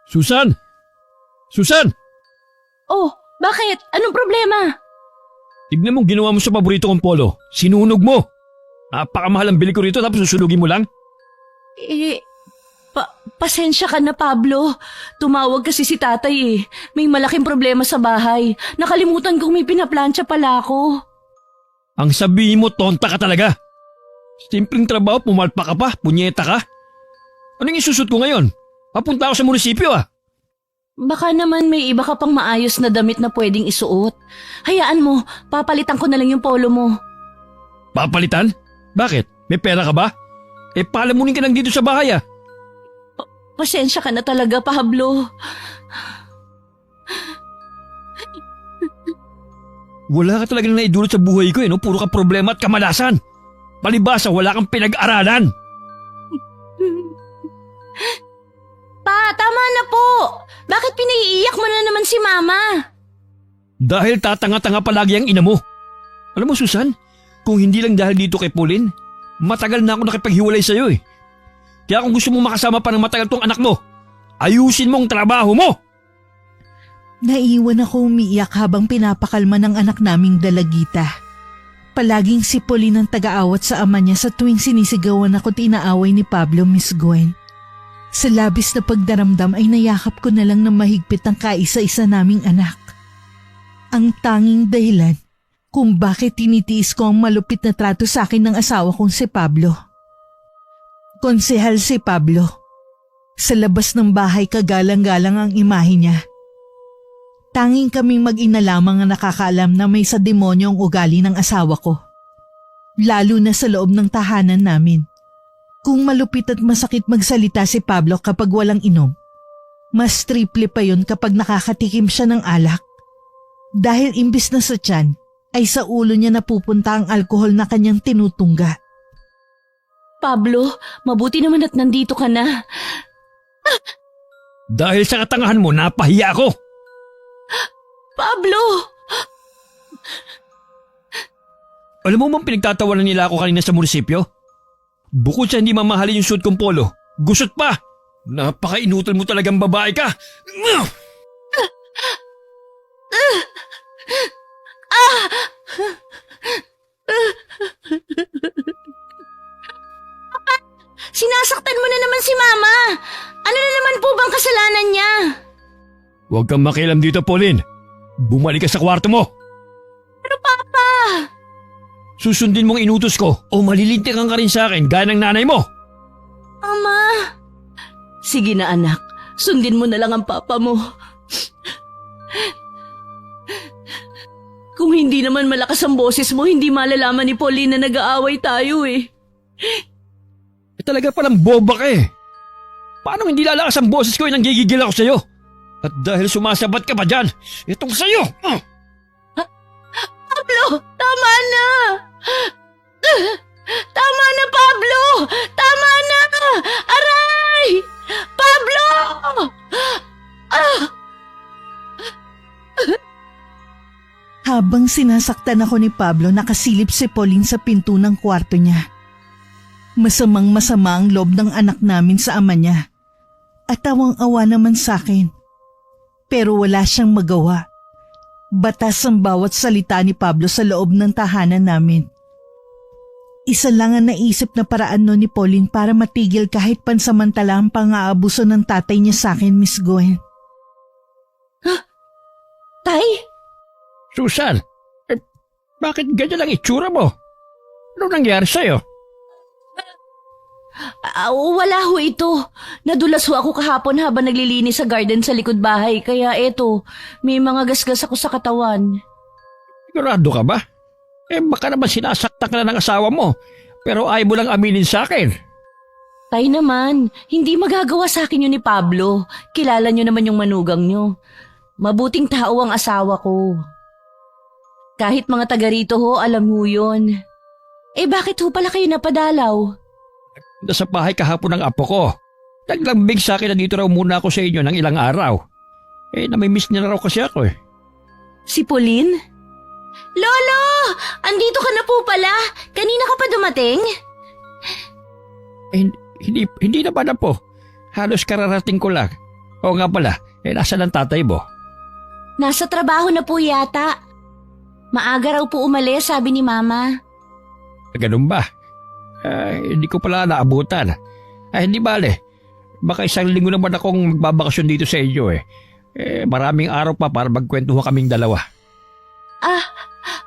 Susan! Susan! Oh, bakit? Anong problema? Tignan mo ginawa mo sa paborito kong polo. Sinunog mo. Napakamahal ang bili ko rito tapos susunugin mo lang. Pasensya ka na, Pablo. Tumawag kasi si tatay eh. May malaking problema sa bahay. Nakalimutan kong may pinaplansya pala ako. Ang sabihin mo, tonta ka talaga. Simpleng trabaho, pumalpa ka pa, punyeta ka. Anong isusot ko ngayon? Papunta ako sa munisipyo ah. Baka naman may iba ka pang maayos na damit na pwedeng isuot. Hayaan mo, papalitan ko na lang yung polo mo. Papalitan? Bakit? May pera ka ba? Palamunin ka lang dito sa bahay ah. Pasensya ka na talaga, Pablo. Wala ka talaga na naidulot sa buhay ko no? Puro ka problema at kamalasan. Palibasa, wala kang pinag-aralan. Pa, tama na po. Bakit pinaiiyak mo na naman si Mama? Dahil tatanga-tanga palagi ang ina mo. Alam mo Susan, kung hindi lang dahil dito kay Pauline, matagal na ako nakipaghiwalay sa'yo eh. Kaya kung gusto mo makasama pa ng matagal tong anak mo, ayusin mo ang trabaho mo! Naiwan ako umiiyak habang pinapakalma ng anak naming dalagita. Palaging si Pauline ang taga-awat sa ama niya sa tuwing sinisigawan ako at inaaway ni Pablo, Miss Gwen. Sa labis na pagdaramdam ay nayakap ko na lang na mahigpit ang kaisa-isa naming anak. Ang tanging dahilan kung bakit tinitiis ko ang malupit na trato sa akin ng asawa kong si Pablo. Konsehal si Pablo. Sa labas ng bahay kagalang-galang ang imahe niya. Tanging kaming mag-ina lamang ang nakakaalam na may sa demonyo ang ugali ng asawa ko. Lalo na sa loob ng tahanan namin. Kung malupit at masakit magsalita si Pablo kapag walang inom, mas triple pa yun kapag nakakatikim siya ng alak. Dahil imbis na sa tiyan, ay sa ulo niya napupunta ang alkohol na kanyang tinutungga. Pablo, mabuti naman at nandito ka na. Dahil sa katangahan mo, napahiya ako! Pablo! Alam mo bang pinagtatawanan nila ako kanina sa munisipyo? Bukod sa hindi mamahalin yung suit kong polo, gusot pa! Napaka-inutal mo talagang babae ka! Sinasaktan mo na naman si Mama! Ano na naman po bang kasalanan niya? Huwag kang makialam dito, Pauline. Bumalik ka sa kwarto mo. Pero Papa! Susundin mong inutos ko o malilintikan ka rin sa akin gaya ng nanay mo. Ama! Sige na anak, sundin mo na lang ang papa mo. Kung hindi naman malakas ang boses mo, hindi malalaman ni Pauline na nag-aaway tayo eh. Talaga palang boba ka eh. Paano hindi lalakas ang boses ko nang gigigil ako sa'yo? At dahil sumasabat ka pa dyan, itong sa'yo! Pablo, tama na! Tama na, Pablo! Tama na! Aray! Pablo! Habang sinasaktan ako ni Pablo, nakasilip si Pauline sa pinto ng kwarto niya. Masamang-masama ang loob ng anak namin sa ama niya. At tawang-awa naman sa akin. Pero wala siyang magawa. Batas ang bawat salita ni Pablo sa loob ng tahanan namin. Isa lang ang naisip na paraan no ni Pauline para matigil kahit pansamantala ang pang-aabuso ng tatay niya sa akin, Miss Gwen. Tay? Susan, bakit ganyan ang itsura mo? Ano nangyari sa'yo? Wala ho ito. Nadulas ho ako kahapon habang naglilinis sa garden sa likod bahay. Kaya eto, may mga gasgas ako sa katawan. Sigurado ka ba? Baka naman sinasaktan ka na ng asawa mo, pero ayaw mo lang aminin sa akin. Tay naman, hindi magagawa sa akin yun ni Pablo. Kilala nyo naman yung manugang nyo. Mabuting tao ang asawa ko. Kahit mga taga rito ho, alam ho yun. Bakit ho pala kayo napadalaw? Nasa bahay kahapon ng apo ko. Naglambing sa akin na dito raw muna ako sa inyo ng ilang araw. Namimiss niya na raw kasi ako eh. Si Pauline? Lolo! Andito ka na po pala. Kanina ka pa dumating? Hindi naman na po. Halos kararating ko lang. Oo nga pala, nasaan ang tatay mo? Nasa trabaho na po yata. Maaga raw po umalis, sabi ni Mama. Ganun ba? Hindi ko pala naabutan. Hindi bale. Baka isang linggo naman akong magbabakasyon dito sa inyo eh. Maraming araw pa para magkwentuhan kaming dalawa.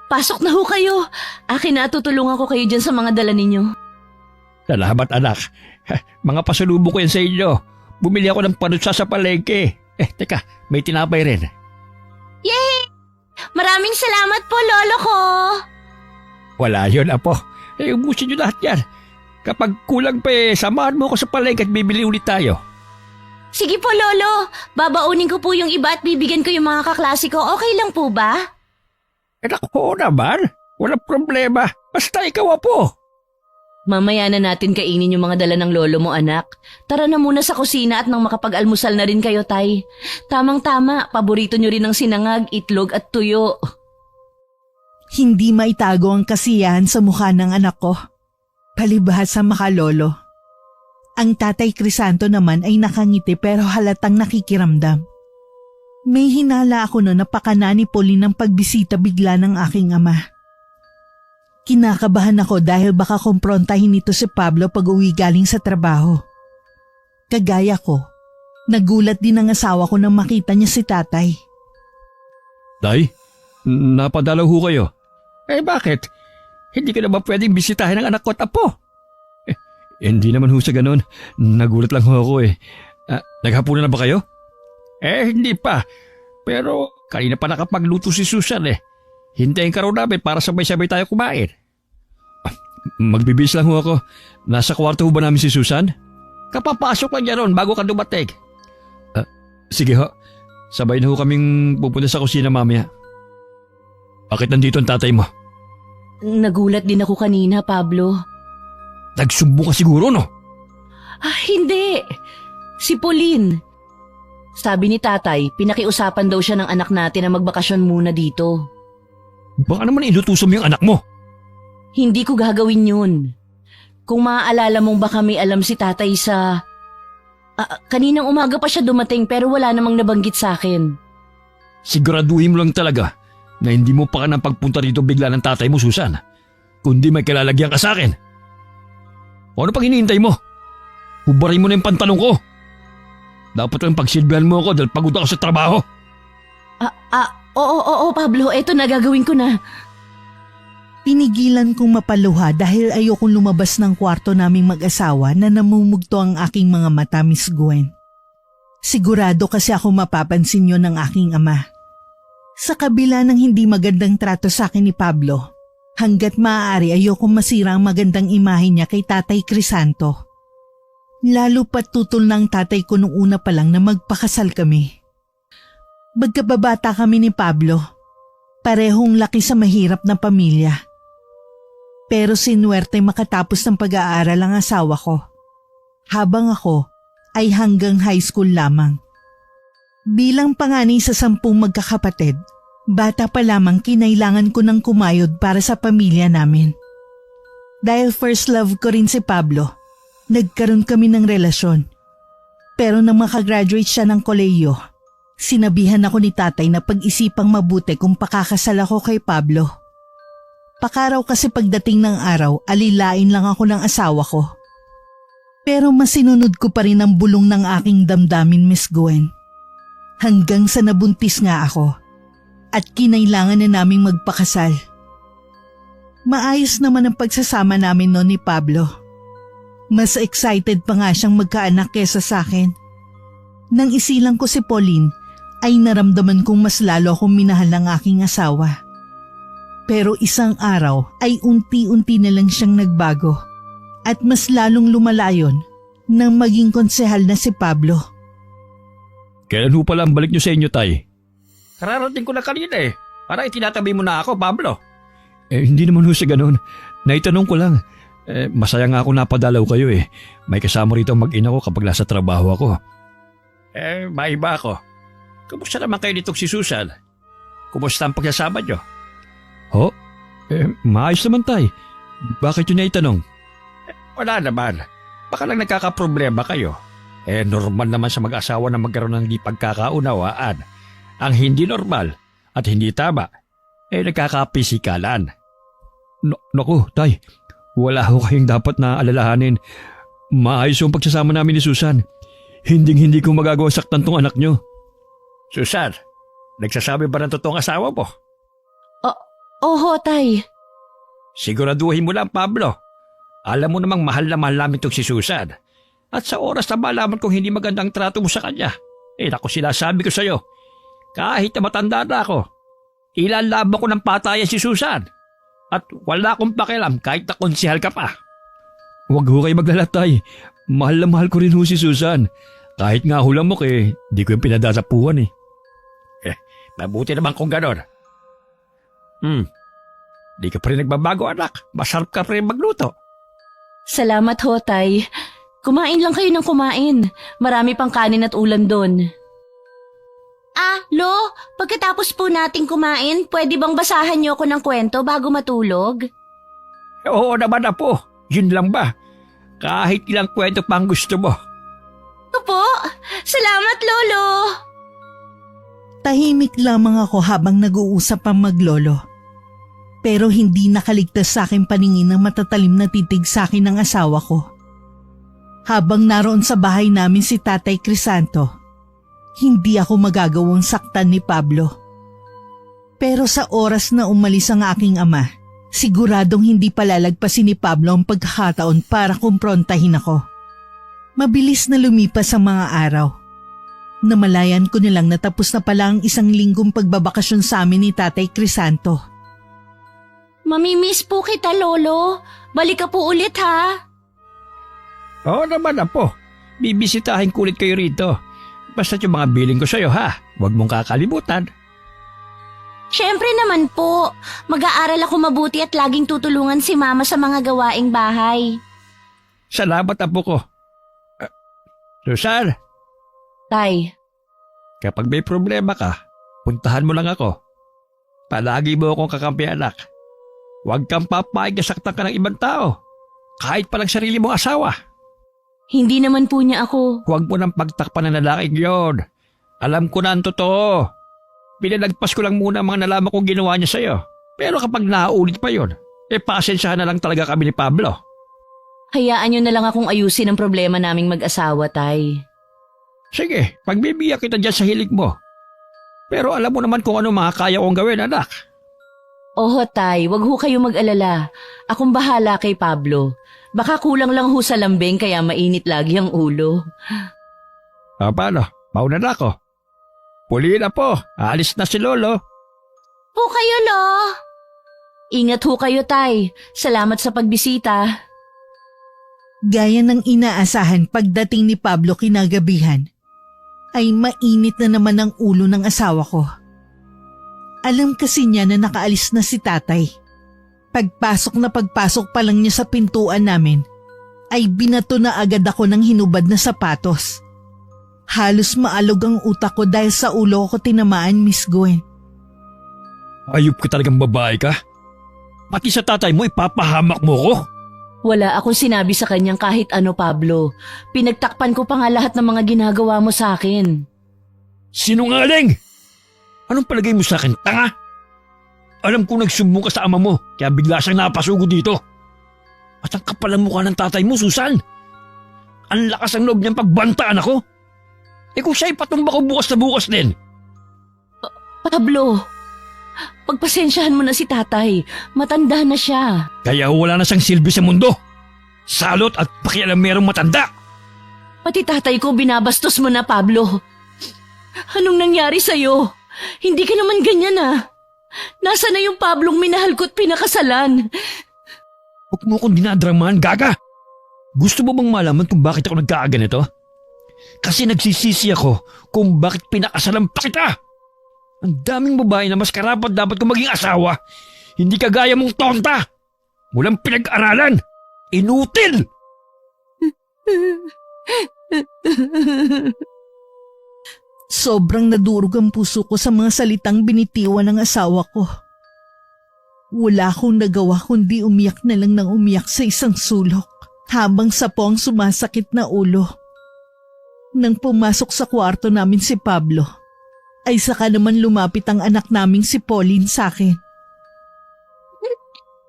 Pasok na ho kayo. Akin na tutulungan ko kayo dyan sa mga dala ninyo. Salamat anak. Mga pasalubong ko yan sa inyo. Bumili ako ng panutsa sa palengke. Teka, may tinapay rin. Yay! Maraming salamat po, lolo ko. Wala yun, apo. Ubusin nyo lahat yan. Kapag kulang pa samahan mo ako sa palengke at bibili ulit tayo. Sige po, lolo. Babaunin ko po yung iba at bibigyan ko yung mga kaklase ko. Okay lang po ba? Naku naman. Walang problema. Basta ikaw, apo. Mamaya na natin kainin yung mga dala ng lolo mo, anak. Tara na muna sa kusina at nang makapag-almusal na rin kayo, tay. Tamang-tama, paborito nyo rin ng sinangag, itlog at tuyo. Hindi maitago ang kasiyahan sa mukha ng anak ko. Palibhas sa makalolo. Ang tatay Crisanto naman ay nakangiti pero halatang nakikiramdam. May hinala ako noon na pakana ni Pauline ng pagbisita bigla ng aking ama. Kinakabahan ako dahil baka kumprontahin nito si Pablo pag uwi galing sa trabaho. Kagaya ko, nagulat din ang asawa ko nang makita niya si tatay. Tay, napadalaw ho kayo. Bakit? Hindi ka na ba pwedeng bisitahin ang anak ko at apo? Hindi naman ho sa ganun. Nagulat lang ho ako Naghapunan na ba kayo? Hindi pa. Pero kanina pa nakapagluto si Susan Hintayin ka raw namin para sabay-sabay tayo kumain. Magbibis lang ho ako. Nasa kwarto ho ba namin si Susan? Kapapasok lang niya ron bago ka dumating. Sige ho. Sabay na ho kaming pupunta sa kusina mamaya. Bakit nandito ang tatay mo? Nagulat din ako kanina, Pablo. Nagsumbo ka siguro, no? Hindi. Si Pauline. Sabi ni tatay, pinakiusapan daw siya ng anak natin na magbakasyon muna dito. Baka naman ilutusan mo yung anak mo. Hindi ko gagawin yun. Kung maaalala mong baka may alam si tatay sa... kaninang umaga pa siya dumating pero wala namang nabanggit sa akin. Siguraduhin mo lang talaga na hindi mo pa ka ng pagpunta rito bigla ng tatay mo, Susan. Kundi may kilalagyan ka sa akin. O ano pang hinihintay mo? Hubarin mo na yung pantalong ko. Dapat lang pagsilbihan mo ako dahil pagod ako sa trabaho. Oo, Pablo. Eto na, gagawin ko na. Pinigilan kong mapaluha dahil ayokong lumabas ng kwarto naming mag-asawa na namumugto ang aking mga mata, Miss Gwen. Sigurado kasi ako mapapansin yon ng aking ama. Sa kabila ng hindi magandang trato sa akin ni Pablo, hanggat maaari ayokong masira ang magandang imahe niya kay Tatay Crisanto. Lalo pat tutol ng tatay ko nung una pa lang na magpakasal kami. Magkababata kami ni Pablo. Parehong laki sa mahirap na pamilya. Pero sinuwerte makatapos ng pag-aaral ang asawa ko. Habang ako ay hanggang high school lamang. Bilang panganay sa 10 magkakapatid, bata pa lamang kinailangan ko ng kumayod para sa pamilya namin. Dahil first love ko rin si Pablo, nagkaroon kami ng relasyon. Pero nang makagraduate siya ng kolehiyo, sinabihan ako ni tatay na pag-isipang mabuti kung pakakasal ako kay Pablo. Pakaraw kasi pagdating ng araw, alilain lang ako ng asawa ko. Pero masinunod ko pa rin ang bulong ng aking damdamin, Miss Gwen. Hanggang sa nabuntis nga ako at kinailangan na naming magpakasal. Maayos naman ang pagsasama namin noon ni Pablo. Mas excited pa nga siyang magkaanak kesa sa akin. Nang isilang ko si Pauline, ay naramdaman kong mas lalo akong minahal ng aking asawa. Pero isang araw ay unti-unti na lang siyang nagbago at mas lalong lumalayon nang maging konsehal na si Pablo. Kailan ho pala ang balik niyo sa inyo, tay? Kararating ko na kanina Parang itinatabi mo na ako, Pablo. Hindi naman ho sa ganun. Naitanong ko lang. Masaya nga ako napadalaw kayo May kasama rito ang mag-ina ko kapag nasa trabaho ako. Maiba ako. Kumusta naman kayo nitong si Susan? Kumusta ang pagsasama niyo? Ho? Maayos naman, tay. Bakit yun naitanong? Wala naman. Baka lang nagkakaproblema kayo. Normal naman sa mag-asawa na magkaroon ng di pagkakaunawaan. Ang hindi normal at hindi tama, nagkakapisikalan. Naku, tay, wala ho kayong dapat na alalahanin. Maayos yung pagsasama namin ni Susan. Hindi ko magagawa saktan tong anak nyo. Susan, nagsasabi ba ng totoong asawa mo? Oho, tay. Siguraduhin mo lang, Pablo. Alam mo namang mahal na mahal namin itong si Susan. At sa oras na malaman kong hindi magandang trato mo sa kanya, naku, sinasabi ko sa'yo, kahit na matanda na ako, ilalaban ko ng patayan si Susan. At wala akong pakialam kahit na konsihal ka pa. Huwag ho kayo maglalatay. Mahal na mahal ko rin ho si Susan. Kahit nga hulam mo di ko yung pinadadapuhan mabuti naman kung ganon. Di ka pa rin nagbabago, anak. Masarap ka pa rin magluto. Salamat ho, tay. Kumain lang kayo ng kumain. Marami pang kanin at ulam doon. Lo, pagkatapos po nating kumain, pwede bang basahan niyo ako ng kwento bago matulog? Oo naman, apo. Yun lang ba? Kahit ilang kwento pang gusto mo. Opo, salamat, Lolo. Tahimik lamang ako habang nag-uusap ang maglolo. Pero hindi nakaligtas sa aking paningin ng matatalim na titig sa akin ng asawa ko. Habang naroon sa bahay namin si Tatay Crisanto, hindi ako magagawang saktan ni Pablo. Pero sa oras na umalis ang aking ama, siguradong hindi palalagpasin ni Pablo ang pagkakataon para kumprontahin ako. Mabilis na lumipas ang mga araw. Namalayan ko nilang natapos na pala ang 1 linggong pagbabakasyon sa amin ni Tatay Crisanto. Mamimiss po kita, Lolo. Balik ka po ulit, ha? Oo naman, apo. Bibisitahin ko ulit kayo rito. Basta't yung mga billing ko sa'yo, ha? Huwag mong kakalimutan. Siyempre naman po. Mag-aaral ako mabuti at laging tutulungan si Mama sa mga gawaing bahay. Salamat, apo ko. Susan, Tay, kapag may problema ka, puntahan mo lang ako. Palagi mo akong kakampi, anak. Huwag kang papayag na saktan ka ng ibang tao. Kahit palang sarili mong asawa. hindi naman po niya ako. Huwag mo nang pagtakpan ng lalaking yon. Alam ko na ang totoo. Pinalagpas ko lang muna ang mga nalaman kong ginawa niya sa'yo. Pero kapag nauulit pa yon, pasensyahan na lang talaga kami ni Pablo. Hayaan niyo na lang akong ayusin ang problema naming mag-asawa, Tay. Sige, pagbibiyak kita dyan sa hilig mo. Pero alam mo naman kung ano makakaya kong gawin, anak. Oho, Tay, wag ho kayo mag-alala. Akong bahala kay Pablo. Baka kulang lang ho sa lambing kaya mainit lagi ang ulo. Paano? Mauna na ako. Puli na po. Alis na si Lolo. Po kayo, Lo. Ingat ho kayo, Tay. Salamat sa pagbisita. Gaya ng inaasahan pagdating ni Pablo kinagabihan, ay mainit na naman ang ulo ng asawa ko. Alam kasi niya na nakaalis na si tatay. Pagpasok pa lang niya sa pintuan namin, ay binato na agad ako ng hinubad na sapatos. Halos maalog ang utak ko dahil sa ulo ko tinamaan, Miss Gwen. Ayup ka talagang babae ka. Pati sa tatay mo ipapahamak mo ko. Wala akong sinabi sa kanyang kahit ano, Pablo. Pinagtakpan ko pa nga lahat ng mga ginagawa mo sa akin. Sinungaling! Anong palagay mo sa akin, tanga? Alam ko nagsumbong ka sa ama mo, kaya bigla siyang napasugo dito. At ang kapal ang mukha ng tatay mo, Susan. Ang lakas ang loob niyang pagbantaan ako. Kung siya ipatumba ko bukas na bukas din. Pablo, pagpasensyahan mo na si tatay. Matanda na siya. Kaya wala na siyang silbi sa mundo. Salot at pakialamerong matanda. Pati tatay ko binabastos mo na, Pablo. Anong nangyari sa'yo? Hindi ka naman ganyan, Nasaan na yung Pablong minahal ko at pinakasalan? Huwag mo akong dinadramahan, gaga. Gusto mo bang malaman kung bakit ako nagkaaganito? Kasi nagsisisi ako kung bakit pinakasalan pa kita. Ang daming babae na mas karapat dapat kong maging asawa. Hindi kagaya mong tonta. Walang pinag-aralan. Inutil! Sobrang nadurog ang puso ko sa mga salitang binitiwan ng asawa ko. Wala akong nagawa kundi umiyak na lang ng umiyak sa isang sulok habang sa po ang sumasakit na ulo. Nang pumasok sa kwarto namin si Pablo, ay saka naman lumapit ang anak naming si Pauline sa akin.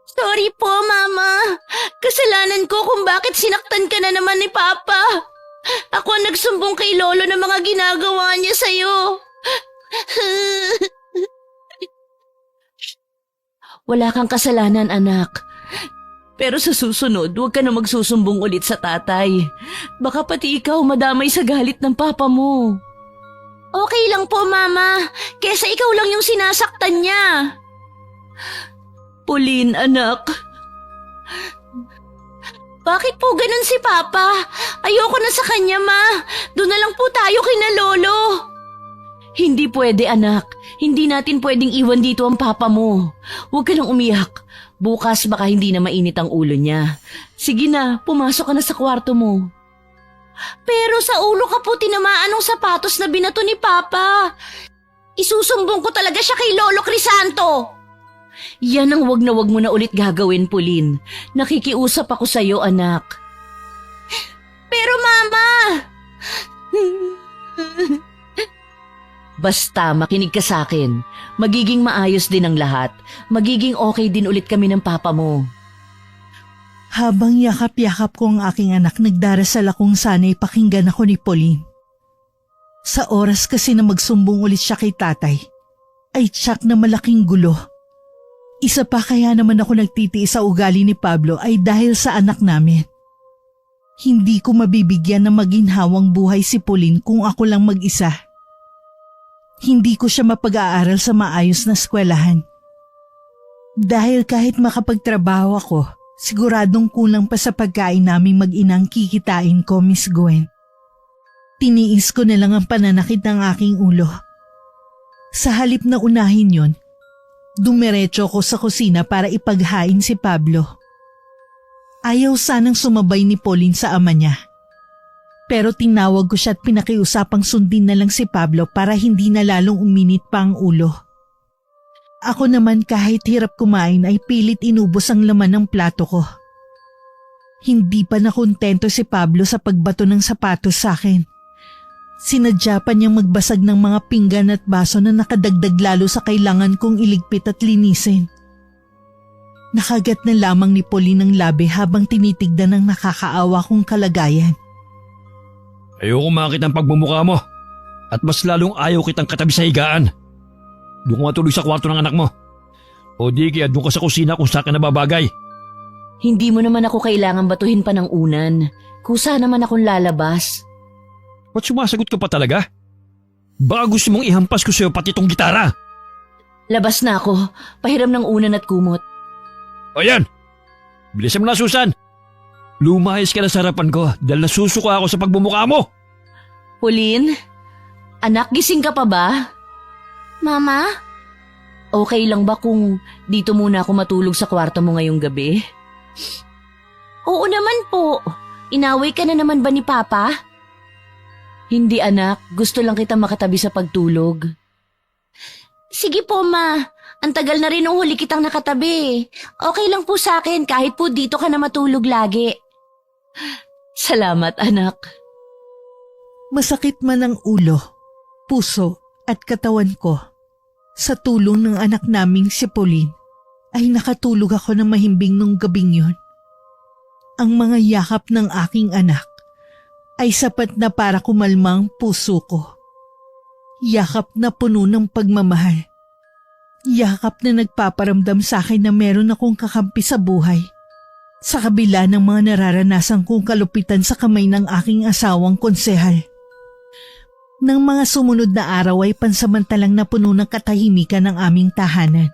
Sorry po, Mama. Kasalanan ko kung bakit sinaktan ka na naman ni Papa. Ako ang nagsumbong kay Lolo ng mga ginagawa niya sa'yo. Wala kang kasalanan, anak. Pero sa susunod, huwag ka na magsusumbong ulit sa tatay. Baka pati ikaw madamay sa galit ng papa mo. Okay lang po, Mama. Kesa ikaw lang yung sinasaktan niya. Pauline, anak. Bakit po ganun si Papa? Ayoko na sa kanya, Ma. Doon na lang po tayo kina Lolo. Hindi pwede, anak. Hindi natin pwedeng iwan dito ang papa mo. Huwag ka nang umiyak. Bukas baka hindi na mainit ang ulo niya. Sige na, pumasok ka na sa kwarto mo. Pero sa ulo ka po tinamaan ng sapatos na binato ni Papa. Isusumbong ko talaga siya kay Lolo Crisanto. Yan ang wag na wag mo na ulit gagawin, Pauline. Nakikiusap ako sa'yo, anak. Pero Mama! Basta makinig ka sa akin. Magiging maayos din ang lahat. Magiging okay din ulit kami ng papa mo. Habang yakap-yakap ko ang aking anak, nagdarasal akong sana'y pakinggan ako ni Pauline. Sa oras kasi na magsumbong ulit siya kay tatay, ay tiyak na malaking gulo. Isa pa kaya naman ako nagtitiis sa ugali ni Pablo ay dahil sa anak namin. Hindi ko mabibigyan ng maginhawang buhay si Pauline kung ako lang mag-isa. Hindi ko siya mapag-aaral sa maayos na eskwelahan. Dahil kahit makapagtrabaho ako, siguradong kulang pa sa pagkain naming mag-inang kikitain ko, Miss Gwen. Tiniis ko na lang ang pananakit ng aking ulo. Sa halip na unahin yon, dumiretso ko sa kusina para ipaghain si Pablo. Ayaw sanang sumabay ni Pauline sa ama niya. Pero tinawag ko siya at pinakiusapang sundin na lang si Pablo para hindi na lalong uminit pa ang ulo. Ako naman kahit hirap kumain ay pilit inubos ang laman ng plato ko. Hindi pa nakontento si Pablo sa pagbato ng sapatos sa akin. Sinadya pa niyang magbasag ng mga pinggan at baso na nakadagdag lalo sa kailangan kong iligpit at linisin. Nakagat na lamang ni Pauline ang labi habang tinitignan ng nakakaawa kong kalagayan. Ayoko makita ang pagmumukha mo. At mas lalong ayaw kitang katabi sa higaan. Doon ka matulog sa kwarto ng anak mo. O di kaya doon ka sa kusina kung saan ka nababagay. Hindi mo naman ako kailangan batuhin pa ng unan. Kusa naman akong lalabas. Ba't sumasagot ka pa talaga? Baka gusto mong ihampas ko sa'yo pati tong gitara. Labas na ako. Pahiram ng unan at kumot. O yan! Bilisan mo na, Susan! Lumayas ka na sa harapan ko dahil nasusuka ako sa pagmumukha mo! Pauline? Anak, gising ka pa ba? Mama? Okay lang ba kung dito muna ako matulog sa kwarto mo ngayong gabi? Oo naman po. Inaway ka na naman ba ni Papa? Hindi anak, gusto lang kita makatabi sa pagtulog. Sige po ma, ang tagal na rin nung huli kitang nakatabi. Okay lang po sa akin kahit po dito ka na matulog lagi. Salamat anak. Masakit man ang ulo, puso at katawan ko. Sa tulong ng anak naming si Pauline, ay nakatulog ako ng mahimbing nung gabing yon. Ang mga yakap ng aking anak ay sapat na para kumalma ang puso ko. Yakap na puno ng pagmamahal. Yakap na nagpaparamdam sa akin na meron akong kakampi sa buhay. Sa kabila ng mga nararanasan kong kalupitan sa kamay ng aking asawang konsehal. Nang mga sumunod na araw ay pansamantalang napuno ng katahimikan ng aming tahanan.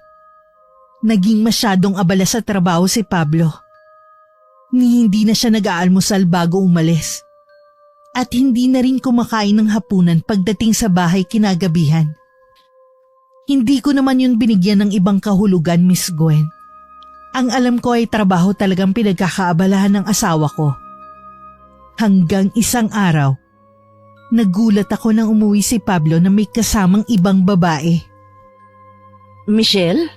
Naging masyadong abala sa trabaho si Pablo. Ni hindi na siya nag-aalmusal bago umalis. At hindi na rin kumakain ng hapunan pagdating sa bahay kinagabihan. Hindi ko naman yun binigyan ng ibang kahulugan, Miss Gwen. Ang alam ko ay trabaho talagang pinagkakaabalahan ng asawa ko. Hanggang isang araw, nagulat ako nang umuwi si Pablo na may kasamang ibang babae. Michelle?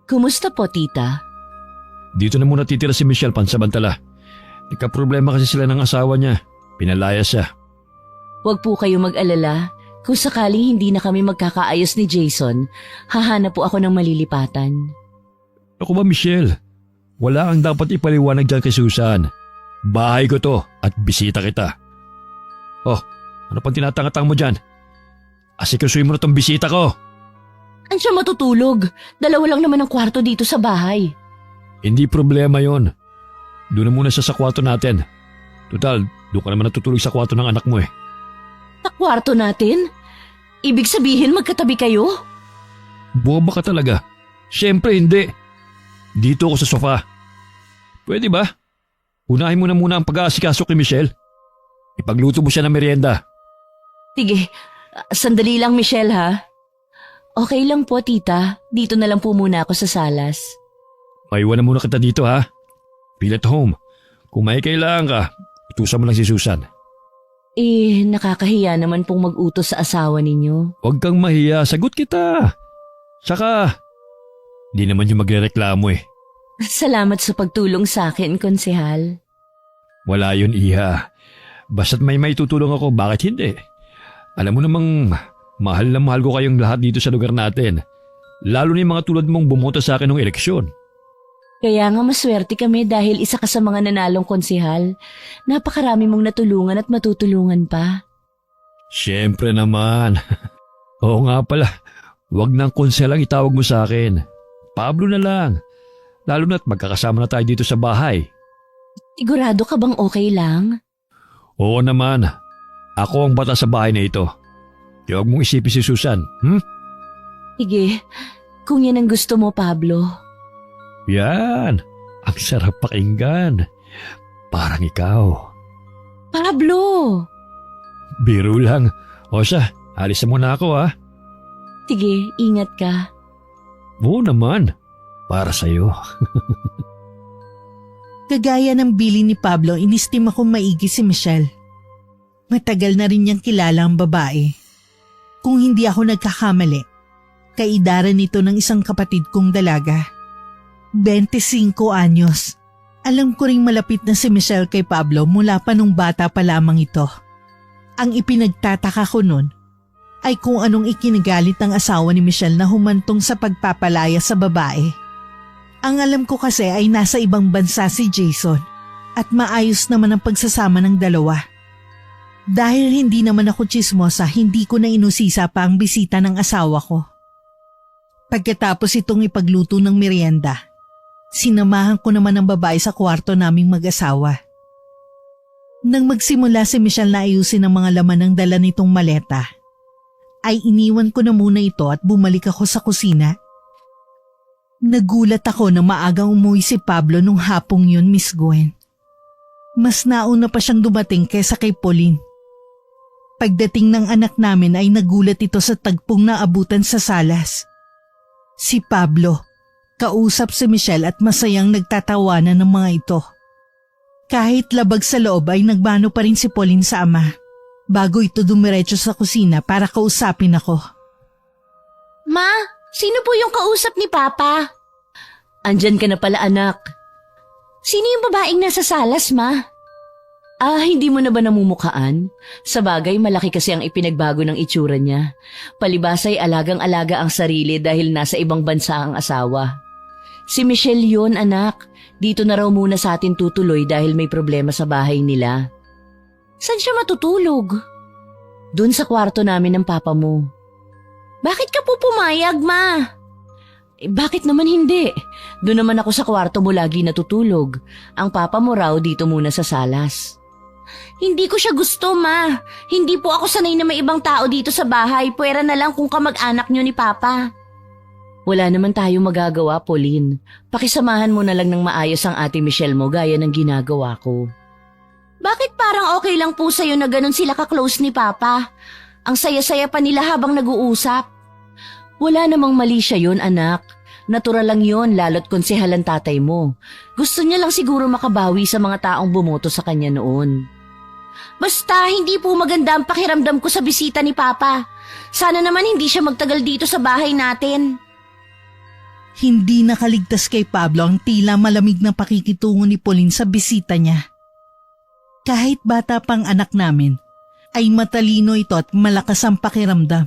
Kumusta po, tita? Dito na muna titira si Michelle pansamantala. Nagka-problema kasi sila ng asawa niya. Pinalaya siya. Huwag po kayo mag-alala. Kung sakaling hindi na kami magkakaayos ni Jason, hahanap po ako ng malilipatan. Ako ba, Michelle? Wala ang dapat ipaliwanag dyan kay Susan. Bahay ko to at bisita kita. Oh, ano pang tinatangatang mo dyan? Asikasuhin mo na tong bisita ko. An siya matutulog? Dalawa lang naman ang kwarto dito sa bahay. Hindi problema yon. Doon na muna siya sa kwarto natin. Total, doon ka naman natutulog sa kwarto ng anak mo eh. Sa kwarto natin? Ibig sabihin magkatabi kayo? Boba ka talaga. Siyempre hindi. Dito ako sa sofa. Pwede ba? Unahin mo na muna ang pag-aasikaso kay Michelle. Ipagluto mo siya ng merienda. Sige, sandali lang Michelle ha. Okay lang po tita, dito na lang po muna ako sa salas. Maiwan na muna kita dito ha. Feel at home. Kung may kailangan ka, itusan mo lang si Susan. Nakakahiya naman pong mag-utos sa asawa ninyo. Huwag kang mahiya, sagot kita. Saka, di naman yung magrereklamo eh. Salamat sa pagtulong sa akin, konsehal. Wala yun, iha. Basta't may tutulong ako, bakit hindi? Alam mo namang mahal na mahal ko kayong lahat dito sa lugar natin. Lalo na yung mga tulad mong bumoto sa akin ng eleksyon. Kaya nga maswerte kami dahil isa ka sa mga nanalong konsehal. Napakarami mong natulungan at matutulungan pa. Siyempre naman. Oo nga pala, wag nang konselang itawag mo sa akin. Pablo na lang. Lalo na't magkakasama na tayo dito sa bahay. Sigurado ka bang okay lang? Oo naman. Ako ang bata sa bahay na ito. Huwag mong isipin si Susan, Sige, kung yan ang gusto mo, Pablo. Yan, ang sarap pakinggan. Parang ikaw. Pablo! Biro lang. O siya, alis na muna ako ha. Sige, ingat ka. Oo naman, para sa'yo. Kagaya ng bili ni Pablo, inistima kong maigi si Michelle. Matagal na rin niyang kilala ang babae. Kung hindi ako nagkakamali, kaidaran nito ng isang kapatid kong dalaga. 25 anyos. Alam ko ring malapit na si Michelle kay Pablo mula pa nung bata pa lamang ito. Ang ipinagtataka ko nun ay kung anong ikinagalit ng asawa ni Michelle na humantong sa pagpapalaya sa babae. Ang alam ko kasi ay nasa ibang bansa si Jason at maayos naman ang pagsasama ng dalawa. Dahil hindi naman ako tsismosa, hindi ko na inusisa pa ang bisita ng asawa ko. Pagkatapos itong ipagluto ng merienda, sinamahan ko naman ang babae sa kwarto naming mag-asawa. Nang magsimula si Michelle na ayusin ang mga laman ng dala nitong maleta, ay iniwan ko na muna ito at bumalik ako sa kusina. Nagulat ako na maagang umuwi si Pablo nung hapong yun, Miss Gwen. Mas nauna pa siyang dumating kaysa kay Pauline. Pagdating ng anak namin ay nagulat ito sa tagpong naabutan sa salas. Si Pablo, kausap si Michelle at masayang nagtatawanan ng mga ito. Kahit labag sa loob ay nagbano pa rin si Pauline sa ama, bago ito dumiretso sa kusina para kausapin ako. Ma, sino po yung kausap ni Papa? Andyan ka na pala anak. Sino yung babaeng nasa salas, Ma? Hindi mo na ba namumukaan? Sa bagay, malaki kasi ang ipinagbago ng itsura niya. Palibas ay alagang-alaga ang sarili dahil nasa ibang bansa ang asawa. Si Michelle yun, anak. Dito na raw muna sa atin tutuloy dahil may problema sa bahay nila. Saan siya matutulog? Doon sa kwarto namin ng papa mo. Bakit ka po pumayag, Ma? Bakit naman hindi? Doon naman ako sa kwarto mo lagi natutulog. Ang papa mo raw dito muna sa salas. Hindi ko siya gusto, Ma. Hindi po ako sanay na may ibang tao dito sa bahay. Pwera na lang kung kamag-anak niyo ni Papa. Wala naman tayo magagawa, Pauline. Pakisamahan mo na lang ng maayos ang ate Michelle mo gaya ng ginagawa ko. Bakit parang okay lang po sa'yo na ganun sila ka-close ni Papa? Ang saya-saya pa nila habang nag-uusap. Wala namang mali siya yun, anak. Natural lang yun, lalo't konsehal ang tatay mo. Gusto niya lang siguro makabawi sa mga taong bumoto sa kanya noon. Basta hindi po maganda ang pakiramdam ko sa bisita ni Papa. Sana naman hindi siya magtagal dito sa bahay natin. Hindi nakaligtas kay Pablo ang tila malamig na pakikitungo ni Pauline sa bisita niya. Kahit bata pang anak namin, ay matalino ito at malakas ang pakiramdam.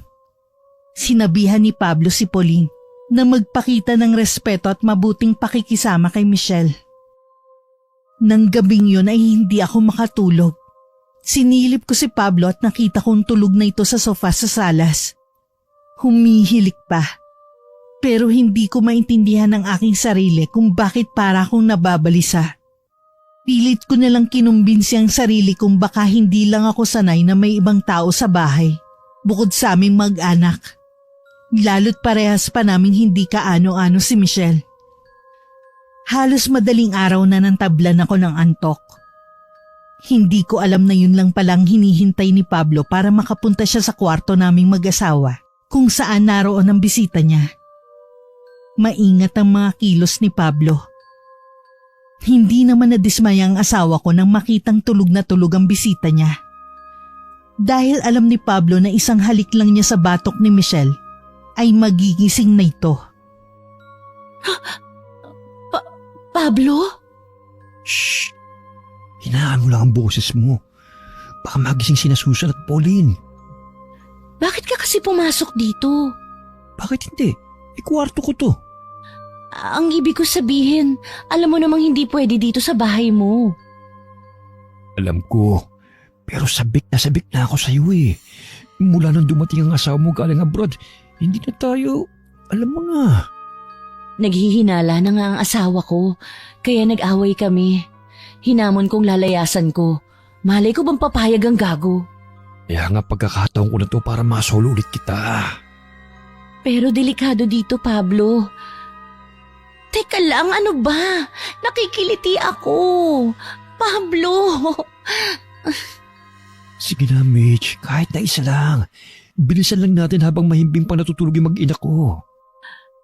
Sinabihan ni Pablo si Pauline na magpakita ng respeto at mabuting pakikisama kay Michelle. Nang gabing yun ay hindi ako makatulog. Sinilip ko si Pablo at nakita kong tulog na ito sa sofa sa salas. Humihilik pa. Pero hindi ko maintindihan ang aking sarili kung bakit para akong nababalisa. Pilit ko nalang kinumbinsi ang sarili kung baka hindi lang ako sanay na may ibang tao sa bahay, bukod sa aming mag-anak. Lalo't parehas pa naming hindi kaano-ano si Michelle. Halos madaling araw na nantablan ako ng antok. Hindi ko alam na yun lang palang hinihintay ni Pablo para makapunta siya sa kwarto naming mag-asawa kung saan naroon ang bisita niya. Maingat ang mga kilos ni Pablo. Hindi naman nadismaya ang asawa ko nang makitang tulog na tulog ang bisita niya. Dahil alam ni Pablo na isang halik lang niya sa batok ni Michelle, ay magigising na ito. Pablo? Shh! Hinaan mo lang ang boses mo. Baka magising sina Susan at Pauline. Bakit ka kasi pumasok dito? Bakit hindi? Kwarto ko to. Ang ibig ko sabihin, alam mo namang hindi pwede dito sa bahay mo. Alam ko. Pero sabik na ako sa iyo eh. Mula nang dumating ang asawa mo galing abroad, hindi na tayo, alam mo na. Naghihinala na nga ang asawa ko, kaya nag-away kami. Hinamon kong lalayasan ko. Malay ko bang papayag ang gago? Kaya nga pagkakataon ko na to para masolo ulit kita. Pero delikado dito, Pablo. Teka lang, ano ba? Nakikiliti ako. Pablo! Sige na, Mitch. Kahit na isa lang. Bilisan lang natin habang mahimbing pa natutulog yung mag-ina ko.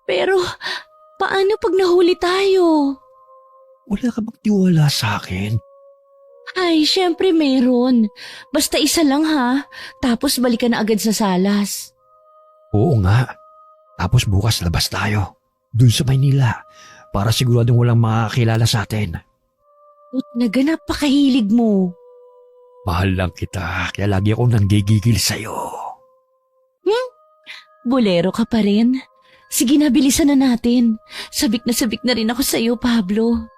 Pero, paano pag nahuli tayo? Wala ka magtiwala sa akin. Ay, syempre meron. Basta isa lang ha. Tapos balikan na agad sa salas. Oo nga. Tapos bukas labas tayo. Dun sa Maynila. Para siguradong walang makakilala sa atin. Naga, napakahilig mo. Mahal lang kita. Kaya lagi akong nanggigigil sa'yo. Bolero ka pa rin. Sige na, bilisan na natin. Sabik na rin ako sa'yo, Pablo.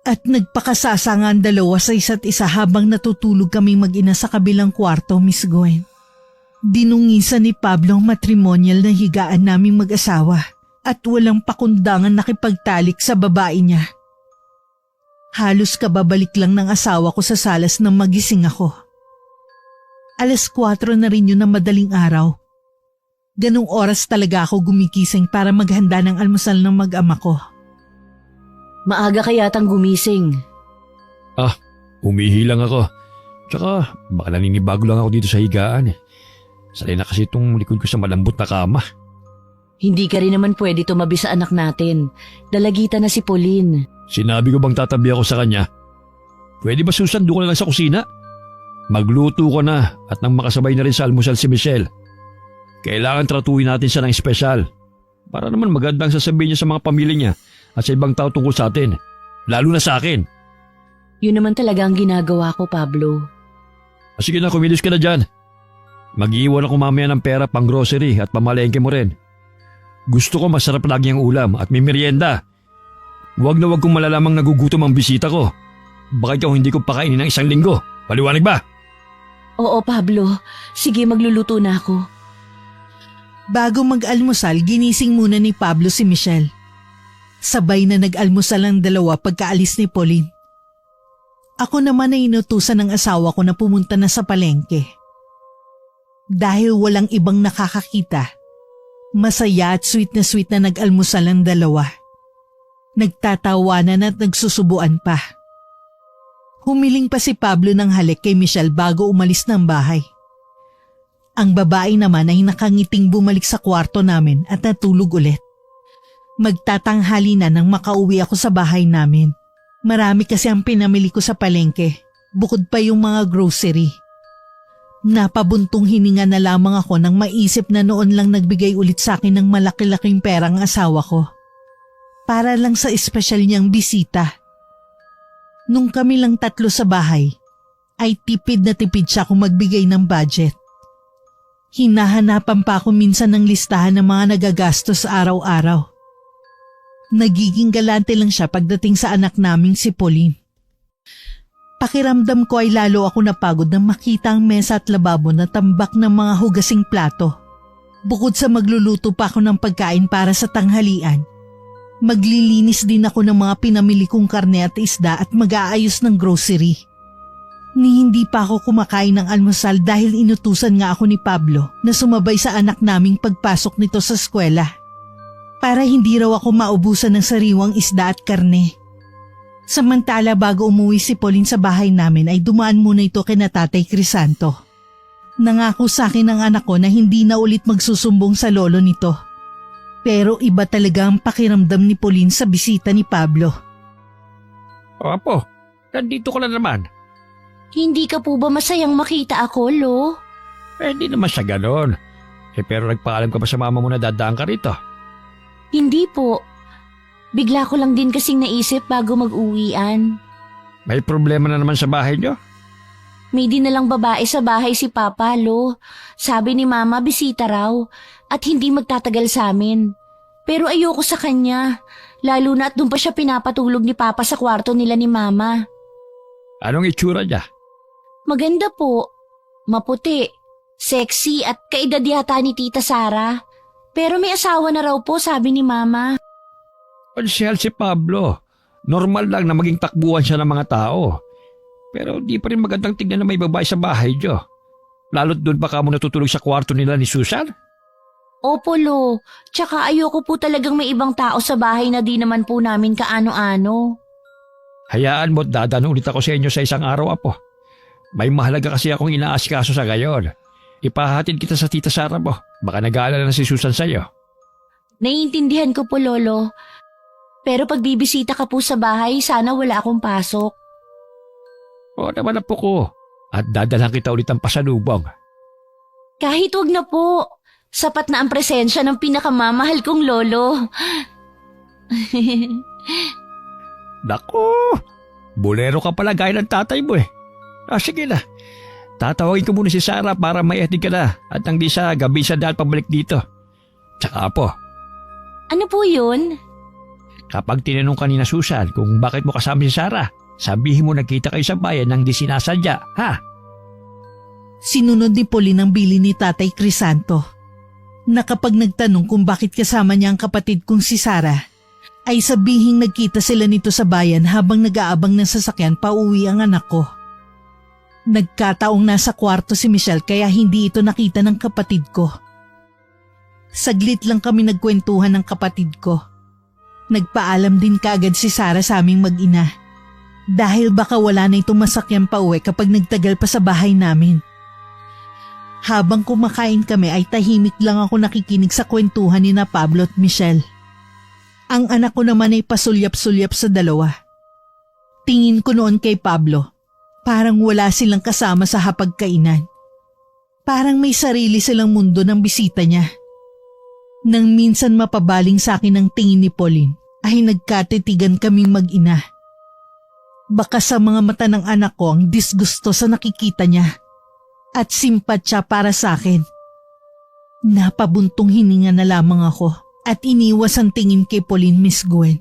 At nagpakasasa nga ang dalawa sa isa't isa habang natutulog kaming mag-ina sa kabilang kwarto, Miss Gwen. Dinungisan ni Pablo ang matrimonial na higaan naming mag-asawa at walang pakundangan nakipagtalik sa babae niya. Halos kababalik lang ng asawa ko sa salas nang magising ako. 4:00 na rin yun ng madaling araw. Ganong oras talaga ako gumigising para maghanda ng almusal ng mag-ama ko. Maaga ka yatang gumising. Umihilang ako. Tsaka baka naninibago lang ako dito sa higaan eh. Sanay na kasi itong likod ko sa malambot na kama. Hindi ka rin naman pwede tumabi sa anak natin. Dalagita na si Pauline. Sinabi ko bang tatabi ako sa kanya? Pwede ba Susan doon ka na lang sa kusina? Magluto ko na at nang makasabay na rin sa almusal si Michelle. Kailangan tratuhin natin siya ng espesyal. Para naman magandang sasabihin niya sa mga pamilya niya at sa ibang tao tungkol sa atin. Lalo na sa akin. Yun naman talaga ang ginagawa ko, Pablo. Sige na, kumilos ka na dyan. Mag-iwan ako mamaya ng pera pang grocery at pamalengke mo rin. Gusto ko masarap lagi ang ulam at may merienda. Huwag na huwag kong malalamang nagugutom ang bisita ko. Baka ikaw hindi ko pakainin ng 1 linggo. Paliwanag ba? Oo, Pablo. Sige, magluluto na ako. Bago mag-almusal, ginising muna ni Pablo si Michelle. Sabay na nag-almusal ang dalawa pagkaalis ni Pauline. Ako naman ay inutusan ng asawa ko na pumunta na sa palengke. Dahil walang ibang nakakakita, masaya at sweet na nag-almusal ang dalawa. Nagtatawanan at nagsusubuan pa. Humiling pa si Pablo ng halik kay Michelle bago umalis ng bahay. Ang babae naman ay nakangiting bumalik sa kwarto namin at natulog ulit. Magtatanghali na nang makauwi ako sa bahay namin. Marami kasi ang pinamili ko sa palengke, bukod pa yung mga grocery. Napabuntong hininga na lamang ako nang maisip na noon lang nagbigay ulit sa akin ng malaki-laking pera ang asawa ko. Para lang sa espesyal niyang bisita. Nung kami lang 3 sa bahay, ay tipid na tipid siya kung magbigay ng budget. Hinahanapan pa ako minsan ng listahan ng mga nagagastos araw-araw. Nagiging galante lang siya pagdating sa anak naming si Pauline. Pakiramdam ko ay lalo ako napagod nang makita ang mesa at lababo na tambak ng mga hugasing plato. Bukod sa magluluto pa ako ng pagkain para sa tanghalian, maglilinis din ako ng mga pinamili kong karne at isda at mag-aayos ng grocery. Ni hindi pa ako kumakain ng almusal dahil inutusan nga ako ni Pablo na sumabay sa anak naming pagpasok nito sa eskwela. Para hindi raw ako maubusan ng sariwang isda at karne. Samantala bago umuwi si Pauline sa bahay namin ay dumaan muna ito kina Tatay Crisanto. Nangako sa akin ng anak ko na hindi na ulit magsusumbong sa lolo nito. Pero iba talaga ang pakiramdam ni Pauline sa bisita ni Pablo. O apo, nandito ko na naman. Hindi ka po ba masayang makita ako, Lo? Hindi naman siya ganon. Pero nagpaalam ka ba sa mama mo na dadaan ka rito? Hindi po. Bigla ko lang din kasing naisip bago mag-uwian. May problema na naman sa bahay niyo? May dinalang babae sa bahay si Papa, Lo. Sabi ni Mama bisita raw at hindi magtatagal sa amin. Pero ayoko sa kanya, lalo na at doon pa siya pinapatulog ni Papa sa kwarto nila ni Mama. Anong itsura niya? Maganda po. Maputi, sexy at kaedad yata ni Tita Sara. Pero may asawa na raw po, sabi ni Mama. Konsyel si Pablo. Normal lang na maging takbuhan siya ng mga tao. Pero di pa rin magandang tingnan na may babae sa bahay niyo. Lalo't doon pa mo natutulog sa kwarto nila ni Susan? Opo, Lo. Tsaka ayoko po talagang may ibang tao sa bahay na di naman po namin kaano-ano. Hayaan mo't dadaan ulit ako sa inyo sa isang araw, apo. May mahalaga kasi akong inaasikaso sa gayon. Ipahatid kita sa Tita Sara mo. Baka nag-aalala na si Susan sa'yo. Naiintindihan ko po, Lolo. Pero pag bibisita ka po sa bahay, sana wala akong pasok. Oo naman po ko. At dadalhan kita ulit ang pasalubong. Kahit wag na po. Sapat na ang presensya ng pinakamamahal kong lolo. Naku! Bolero ka pala gaya ng tatay mo eh. Sige na. Tatawagin ko muna si Sara para maihatid ka na at nang di sa gabi siya dahil pabalik dito. Tsaka po, Ano po yun? kapag tinanong ka ni na Susan kung bakit mo kasama si Sara, sabihin mo nagkita kayo sa bayan nang di sinasadya, ha? Sinunod ni Pauline ang bili ni Tatay Crisanto. Na kapag nagtanong kung bakit kasama niya ang kapatid kong si Sara, ay sabihing nagkita sila nito sa bayan habang nag-aabang ng sasakyan pauwi ang anak ko. Nagkataong nasa kwarto si Michelle kaya hindi ito nakita ng kapatid ko. Saglit lang kami nagkwentuhan ng kapatid ko. Nagpaalam din kaagad si Sara sa aming mag-ina. Dahil baka wala na itong masakyan pa uwi kapag nagtagal pa sa bahay namin. Habang kumakain kami ay tahimik lang ako nakikinig sa kwentuhan ni na Pablo at Michelle. Ang anak ko naman ay pasulyap-sulyap sa dalawa. Tingin ko noon kay Pablo, parang wala silang kasama sa hapagkainan. Parang may sarili silang mundo ng bisita niya. Nang minsan mapabaling sa akin ang tingin ni Pauline, ay nagkatitigan kaming mag-ina. Baka sa mga mata ng anak ko ang disgusto sa nakikita niya at simpatya para sa akin. Napabuntong hininga na lamang ako at iniwas ang tingin kay Pauline, Miss Gwen.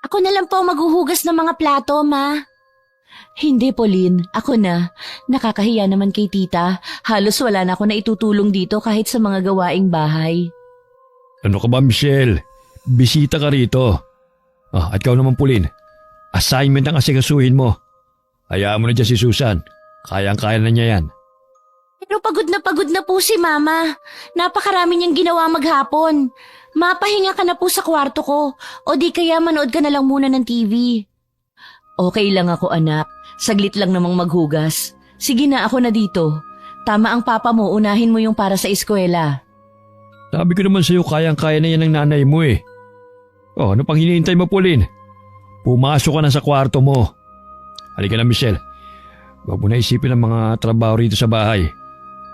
Ako na lang po maghuhugas ng mga plato, Ma. Hindi, Pauline. Ako na. Nakakahiya naman kay tita. Halos wala na ako na itutulong dito kahit sa mga gawaing bahay. Ano ka ba, Michelle? Bisita ka rito. At ikaw naman, Pauline. Assignment ang asikasuhin mo. Hayaan mo na dyan si Susan. Kayang-kaya na niya yan. Pero pagod na po si Mama. Napakarami niyang ginawa maghapon. Mapahinga ka na po sa kwarto ko. O di kaya manood ka na lang muna ng TV. Okay lang ako, anak. Saglit lang namang maghugas. Sige na, ako na dito. Tama ang papa mo, unahin mo yung para sa eskwela. Sabi ko naman sa'yo, kayang-kaya na yan ng nanay mo eh. Ano pang hinihintay mo, Pauline? Pumasok ka na sa kwarto mo. Halika na, Michelle. Huwag mo na isipin ang mga trabaho rito sa bahay.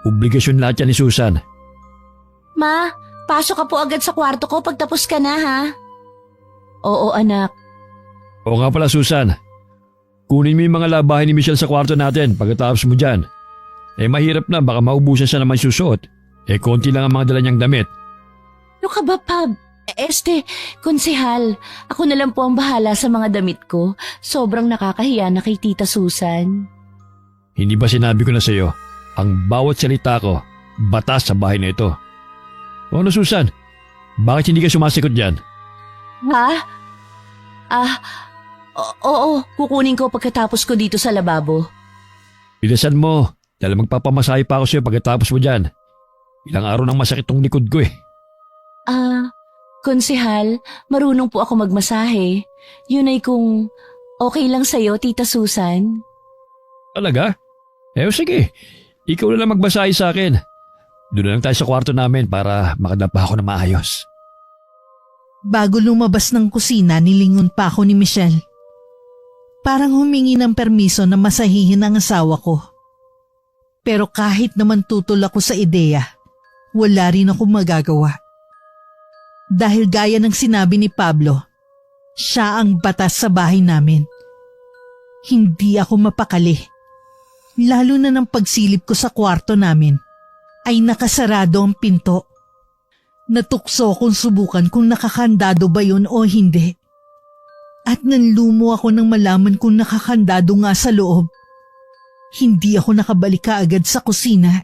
Obligasyon lahat yan ni Susan. Ma, pasok ka po agad sa kwarto ko pagtapos ka na, ha? Oo, anak. Oo nga pala, Susan. Kunin mo yung mga labahin ni Michelle sa kwarto natin pagkatapos mo dyan. Mahirap na, baka maubusan siya naman susuot. Konti lang ang mga dala niyang damit. Ano ka ba, Pab? Konsehal, ako na lang po ang bahala sa mga damit ko. Sobrang nakakahiya na kay Tita Susan. Hindi ba sinabi ko na sa iyo, ang bawat salita ko, batas sa bahay na ito. O ano, Susan? Bakit hindi ka sumasikot dyan? Ha? Oo, kukunin ko pagkatapos ko dito sa lababo. Bilisan mo, dahil magpapamasahe pa ako sa iyo pagkatapos mo dyan. Ilang araw nang masakit tong likod ko eh. Konsehal, marunong po ako magmasahe. Yun ay kung okay lang sa'yo, Tita Susan. Talaga? Sige, ikaw na lang magbasahe sa akin. Doon na lang tayo sa kwarto namin para makadapa ako na maayos. Bago lumabas ng kusina, nilingon pa ako ni Michelle. Parang humingi ng permiso na masahihin ang asawa ko. Pero kahit naman tutol ako sa ideya, wala rin ako magagawa. Dahil gaya ng sinabi ni Pablo, siya ang batas sa bahay namin. Hindi ako mapakali. Lalo na ng pagsilip ko sa kwarto namin, ay nakasarado ang pinto. Natukso kung subukan kung nakakandado ba yun o hindi. At nanlumo ako nang malaman kung nakakandado nga sa loob. Hindi ako nakabalik kaagad sa kusina.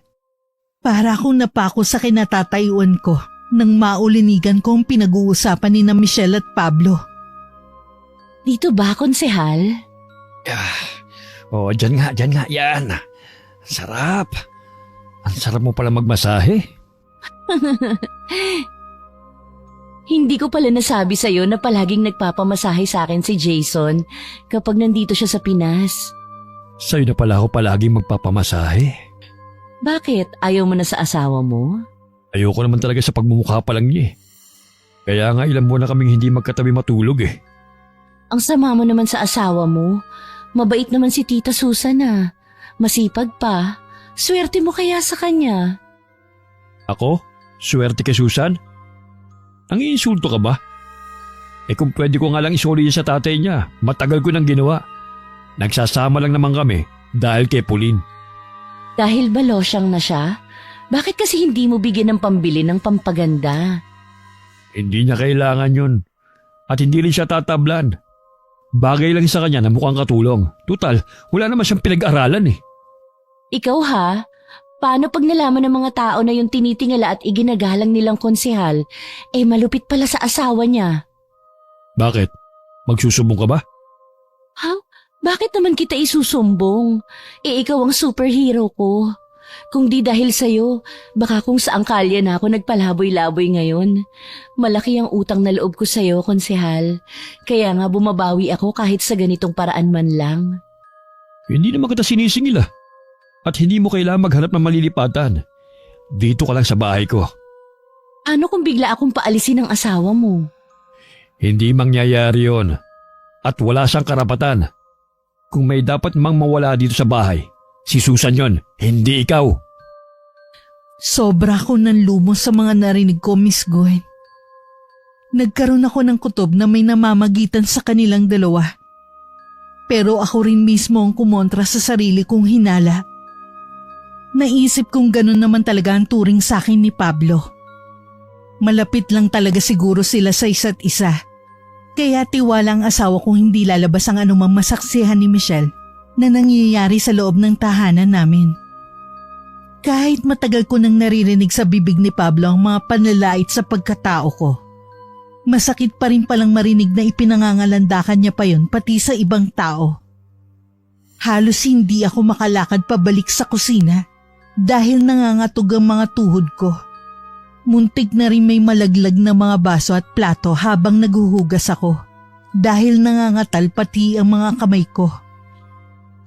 Para akong napako sa kinatatayuan ko nang maulinigan ko ang pinag-uusapan ni na Michelle at Pablo. Dito ba, Konsehal? Dyan nga, yan. Sarap. Ang sarap mo pala magmasahe. Hindi ko pala nasabi sa'yo na palaging nagpapamasahe sa akin si Jason kapag nandito siya sa Pinas. Sa'yo na pala ako palaging magpapamasahe. Bakit? Ayaw mo na sa asawa mo? Ayoko naman talaga sa pagmumukha pa lang niya eh. Kaya nga ilang buwan na kaming hindi magkatabi matulog eh. Ang sama mo naman sa asawa mo. Mabait naman si Tita Susan ah. Masipag pa. Swerte mo kaya sa kanya. Ako? Swerte kay Susan? Ang iinsulto ka ba? Kung pwede ko nga lang isoli niya sa tatay niya, matagal ko nang ginawa. Nagsasama lang naman kami dahil kay Pauline. Dahil ba losyang na siya? Bakit kasi hindi mo bigyan ng pambili ng pampaganda? Hindi niya kailangan yun. At hindi rin siya tatablan. Bagay lang sa kanya na mukhang katulong. Tutal, wala naman siyang pinag-aralan eh. Ikaw ha? Paano pag nalaman ng mga tao na yung tinitingala at iginagalang nilang konsehal, malupit pala sa asawa niya? Bakit? Magsusumbong ka ba? Ha? Bakit naman kita isusumbong? Ikaw ang superhero ko. Kung di dahil sa'yo, baka kung saang kalye na ako nagpalaboy-laboy ngayon. Malaki ang utang na loob ko sa'yo, konsehal. Kaya nga bumabawi ako kahit sa ganitong paraan man lang. Hindi naman kita sinisingil ah. At hindi mo kailangan maghanap ng malilipatan. Dito ka lang sa bahay ko. Ano kung bigla akong paalisin ng asawa mo? Hindi mangyayari yon. At wala siyang karapatan. Kung may dapat mang mawala dito sa bahay, si Susan yon, hindi ikaw. Sobra ko nanlumo sa mga narinig ko, Miss Gwen. Nagkaroon ako ng kutob na may namamagitan sa kanilang dalawa. Pero ako rin mismo ang kumontra sa sarili kong hinala. Naisip kong ganun naman talaga ang turing sa akin ni Pablo. Malapit lang talaga siguro sila sa isa't isa. Kaya tiwala ang asawa kong hindi lalabas ang anumang masaksihan ni Michelle na nangyayari sa loob ng tahanan namin. Kahit matagal ko nang naririnig sa bibig ni Pablo ang mga panlalait sa pagkatao ko, masakit pa rin palang marinig na ipinangangalandakan niya pa yun pati sa ibang tao. Halos hindi ako makalakad pabalik sa kusina dahil nangangatog ang mga tuhod ko. Muntik na rin may malaglag na mga baso at plato habang naghuhugas ako dahil nangangatal pati ang mga kamay ko.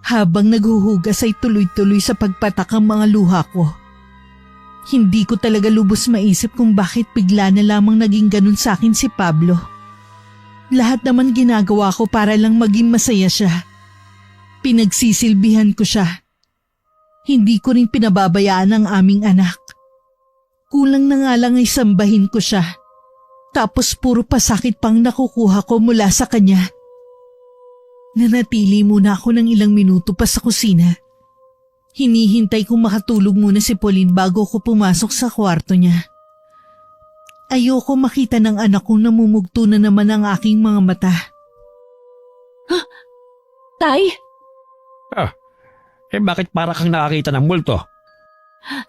Habang naghuhugas ay tuloy-tuloy sa pagpatak ang mga luha ko. Hindi ko talaga lubos maisip kung bakit bigla na lamang naging ganun sa akin si Pablo. Lahat naman ginagawa ko para lang maging masaya siya. Pinagsisilbihan ko siya. Hindi ko rin pinababayaan ang aming anak. Kulang na nga lang ay sambahin ko siya. Tapos puro pasakit pang nakukuha ko mula sa kanya. Nanatili muna ako ng ilang minuto pa sa kusina. Hinihintay kong makatulog muna si Pauline bago ko pumasok sa kwarto niya. Ayoko makita ng anak kong namumugto na naman ang aking mga mata. Tay, Bakit para kang nakakita ng multo?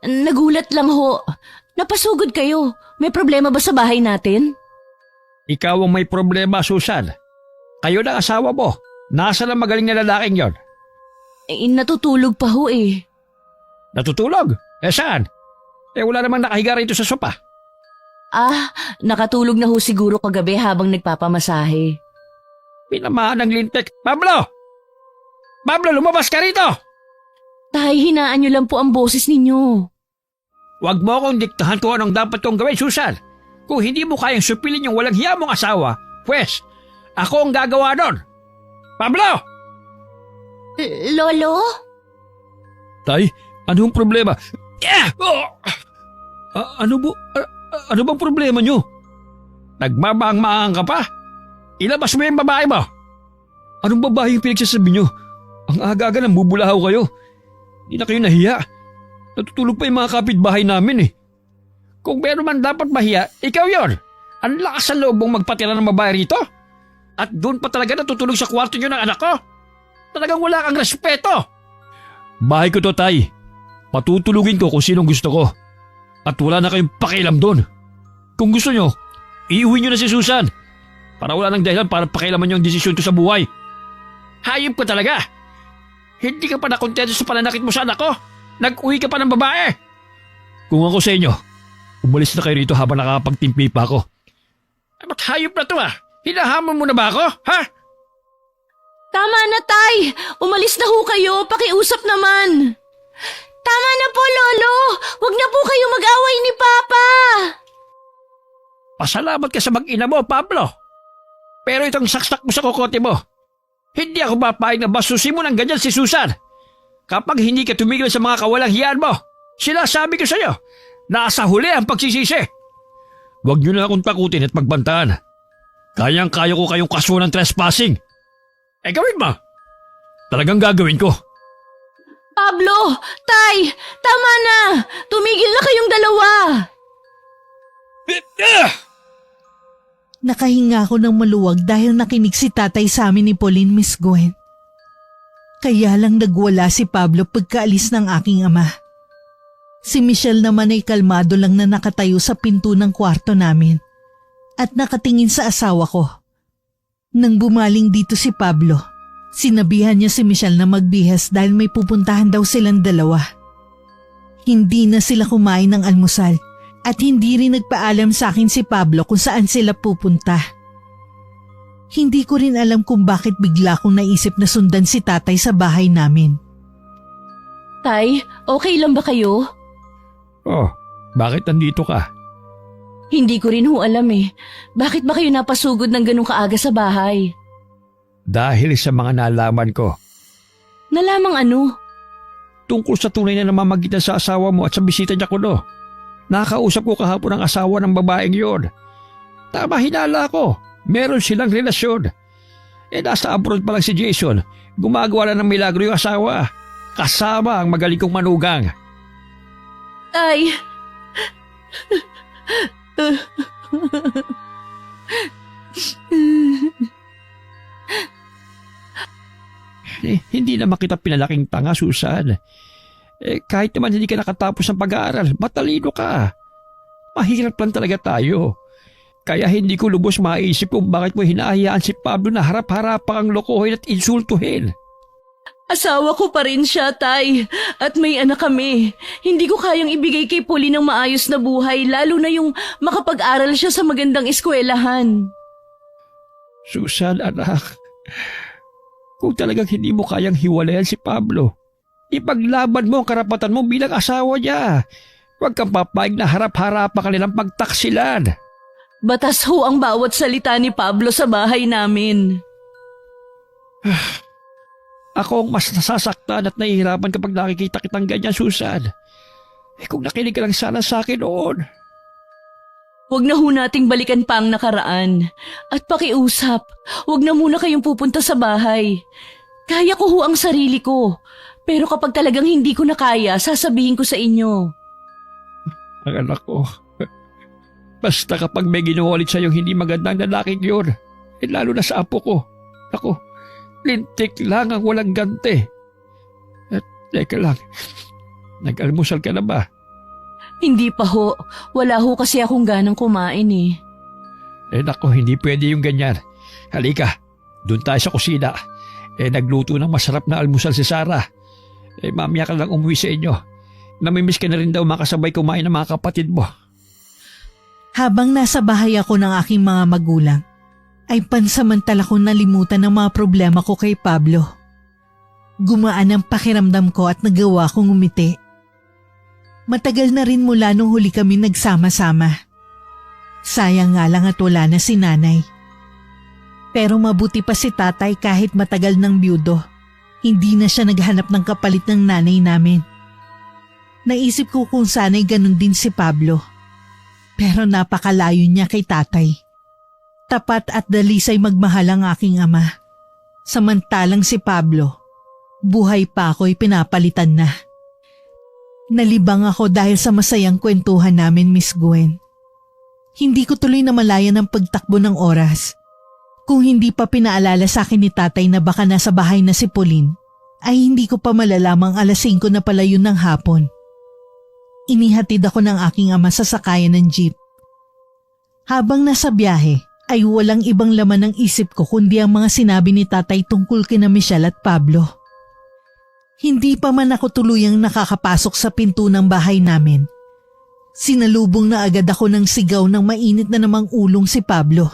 nagulat lang ho. Napasugod kayo. May problema ba sa bahay natin? Ikaw ang may problema, Susan. Kayo ng asawa mo. Nasaan ang magaling na lalaking yon? Natutulog pa ho eh. Natutulog? Saan? Wala namang nakahiga rito sa sopa. Nakatulog na ho siguro kagabi habang nagpapamasahe. Pinamaan ng lintik. Pablo! Pablo, lumabas ka rito! Tay, hinaan niyo lang po ang boses ninyo. Huwag mo akong diktahan kung anong dapat kong gawin, Susan. Kung hindi mo kayang supilin yung walang hiya mong asawa, pwes, ako ang gagawa nun. Pablo! Lolo? Tay, anong problema? Ano bang problema nyo? Nagmabang-maang ka pa? Ilabas mo yung babae mo! Anong babae yung pinagsasabi nyo? Ang aga-aga nang bubulahaw kayo. Hindi na kayo nahiya. Natutulog pa yung mga kapitbahay namin eh. Kung meron man dapat mahiya, ikaw yon. Ang lakas ng loob mong magpatira ng babae rito? At doon pa talaga natutulog sa kwarto nyo ng anak ko? Talagang wala kang respeto. Bahay ko to, Tay. Patutulugin ko kung sinong gusto ko. At wala na kayong pakialam doon. Kung gusto nyo, iuwi nyo na si Susan. Para wala nang dahilan para pakialaman nyo ang desisyon ko sa buhay. Hayop ka talaga. Hindi ka pa nakontento sa pananakit mo sa anak ko. Nag-uwi ka pa ng babae. Kung ako sa inyo, umalis na kayo rito habang nakakapagtimpi pa ako. Ba't hayop na to Hinahamon mo na ba ako, ha? Tama na, Tay. Umalis na ho kayo. Pakiusap naman. Tama na po, Lolo. Huwag na po kayo mag-away ni Papa. Pasalamat ka sa mag-ina mo, Pablo. Pero itong saksak mo sa kokote mo, hindi ako papayag na basusin mo ng ganyan si Susan. Kapag hindi ka tumigil sa mga kawalang hiyaan mo, sinasabi ko sa'yo, nasa huli ang pagsisisi. Huwag niyo na akong takutin at magbantaan. Kayang-kaya ko kayong kasuhan ng trespassing. Gawin mo. Talagang gagawin ko. Pablo, Tay, tama na. Tumigil na kayong dalawa. Nakahinga ako ng maluwag dahil nakinig si tatay sa amin ni Pauline, Miss Gwen. Kaya lang nagwala si Pablo pagkaalis ng aking ama. Si Michelle naman ay kalmado lang na nakatayo sa pinto ng kwarto namin at nakatingin sa asawa ko. Nang bumaling dito si Pablo, sinabihan niya si Michelle na magbihas dahil may pupuntahan daw silang dalawa. Hindi na sila kumain ng almusal at hindi rin nagpaalam sa akin si Pablo kung saan sila pupunta. Hindi ko rin alam kung bakit bigla kong naisip na sundan si tatay sa bahay namin. Tay, okay lang ba kayo? Oh, bakit nandito ka? Hindi ko rin ho alam eh. Bakit ba kayo napasugod ng ganung kaaga sa bahay? Dahil sa mga nalaman ko. Nalamang ano? Tungkol sa tunay na namamagitan sa asawa mo at sa bisita niya ko Nakausap ko kahapon ang asawa ng babaeng yon. Tama hinala ko. Meron silang relasyon. Nasa abroad pa lang si Jason. Gumagawa na ng milagro yung asawa. Kasama ang magaling kong manugang. Tay! Hindi naman kita pinalaking tanga, Susan. Kahit naman hindi ka nakatapos ng pag-aaral, matalino ka. Mahirap lang talaga tayo. Kaya hindi ko lubos maisip kung bakit mo hinahayaan si Pablo na harap-harapang ang lokohin at insultuhin. Asawa ko pa rin siya, Tay. At may anak kami. Hindi ko kayang ibigay kay Pauline ng maayos na buhay, lalo na yung makapag-aral siya sa magandang eskwelahan. Susan, anak. Kung talagang hindi mo kayang hiwalayan si Pablo, ipaglaban mo ang karapatan mo bilang asawa niya. Huwag kang papayag na harap-harap pa kanilang pagtaksilan. Batas ho ang bawat salita ni Pablo sa bahay namin. Ako ang mas nasasaktan at nahihirapan kapag nakikita kitang ganyan, Susan. Kung nakinig ka lang sana sa akin noon. Huwag na ho nating balikan pa ang nakaraan. At pakiusap, huwag na muna kayong pupunta sa bahay. Kaya ko ho ang sarili ko. Pero kapag talagang hindi ko na kaya, sasabihin ko sa inyo. Ang anak ko, basta kapag may ginawa ulit sa'yo hindi magandang lalaking yun, lalo na sa apo ko. Ako, lintik lang ang walang gante. At teka lang, nag-almusal ka na ba? Hindi pa ho. Wala ho kasi akong ganang kumain eh. Nako, hindi pwede yung ganyan. Halika, doon tayo sa kusina. Nagluto ng masarap na almusal si Sarah. Mamaya ka lang umuwi sa inyo. Namimiss ka na rin daw makasabay kumain ng mga kapatid mo. Habang nasa bahay ako ng aking mga magulang, ay pansamantala kong nalimutan ang mga problema ko kay Pablo. Gumaan ang pakiramdam ko at nagawa kong umiti. Matagal na rin mula nung huli kami nagsama-sama. Sayang nga lang at wala na si nanay. Pero mabuti pa si tatay kahit matagal ng byudo. Hindi na siya naghanap ng kapalit ng nanay namin. Naisip ko kung sana'y ganun din si Pablo. Pero napakalayo niya kay tatay. Tapat at dalisay magmahal ang aking ama. Samantalang si Pablo, buhay pa ako'y pinapalitan na. Nalibang ako dahil sa masayang kwentuhan namin, Miss Gwen. Hindi ko tuloy namalayan ang pagtakbo ng oras. Kung hindi pa pinaalala sa akin ni tatay na baka nasa bahay na si Pauline, ay hindi ko pa malalamang alas 5 na pala yun ng hapon. Inihatid ako ng aking ama sa sakayan ng jeep. Habang nasa biyahe, ay walang ibang laman ng isip ko kundi ang mga sinabi ni tatay tungkol kina Michelle at Pablo. Hindi pa man ako tuluyang nakakapasok sa pinto ng bahay namin. Sinalubong na agad ako ng sigaw ng mainit na namang ulong si Pablo.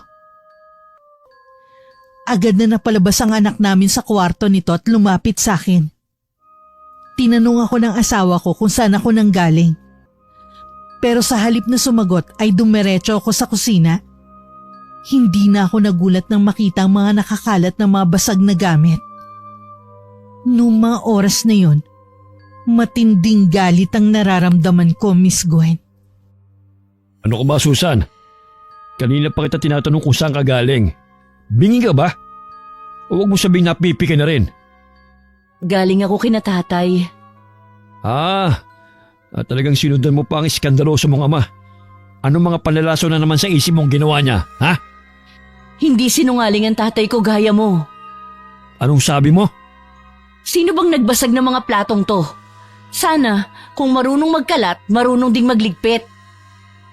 Agad na napalabas ang anak namin sa kwarto nito at lumapit sa akin. Tinanong ako ng asawa ko kung saan ako nanggaling. Pero sa halip na sumagot ay dumiretso ako sa kusina. Hindi na ako nagulat nang makita ang mga nakakalat na mga basag na gamit. Noong mga oras na yon, matinding galit ang nararamdaman ko, Miss Gwen. Ano ka ba, Susan? Kanina pa kita tinatanong kung saan ka galing. Bingi ka ba? O huwag mo sabing napipi ka na rin? Galing ako kina tatay. Talagang sinundan mo pa ang iskandaloso mong ama. Anong mga panlalaso na naman sa isip mong ginawa niya, ha? Hindi sinungaling ang tatay ko gaya mo. Anong sabi mo? Sino bang nagbasag ng mga platong to? Sana, kung marunong magkalat, marunong ding magligpit.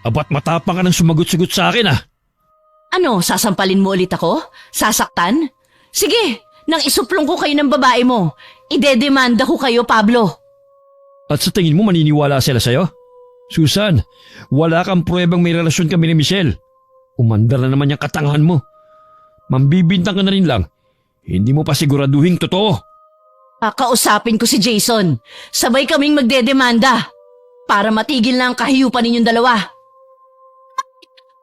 Abat matapang ka ng sumagot-sagot sa akin, ah. Ano, sasampalin mo ulit ako? Sasaktan? Sige, nang isuplong ko kayo ng babae mo, idedemanda ko kayo, Pablo. At sa tingin mo maniniwala sila sa'yo? Susan, wala kang pruwebang may relasyon kami ni Michelle. Umandar na naman yung katangahan mo. Mambibintang ka na rin lang. Hindi mo pa siguraduhing totoo. Kakausapin ko si Jason. Sabay kaming magdedemanda. Para matigil na ang kahiyupan ninyong dalawa.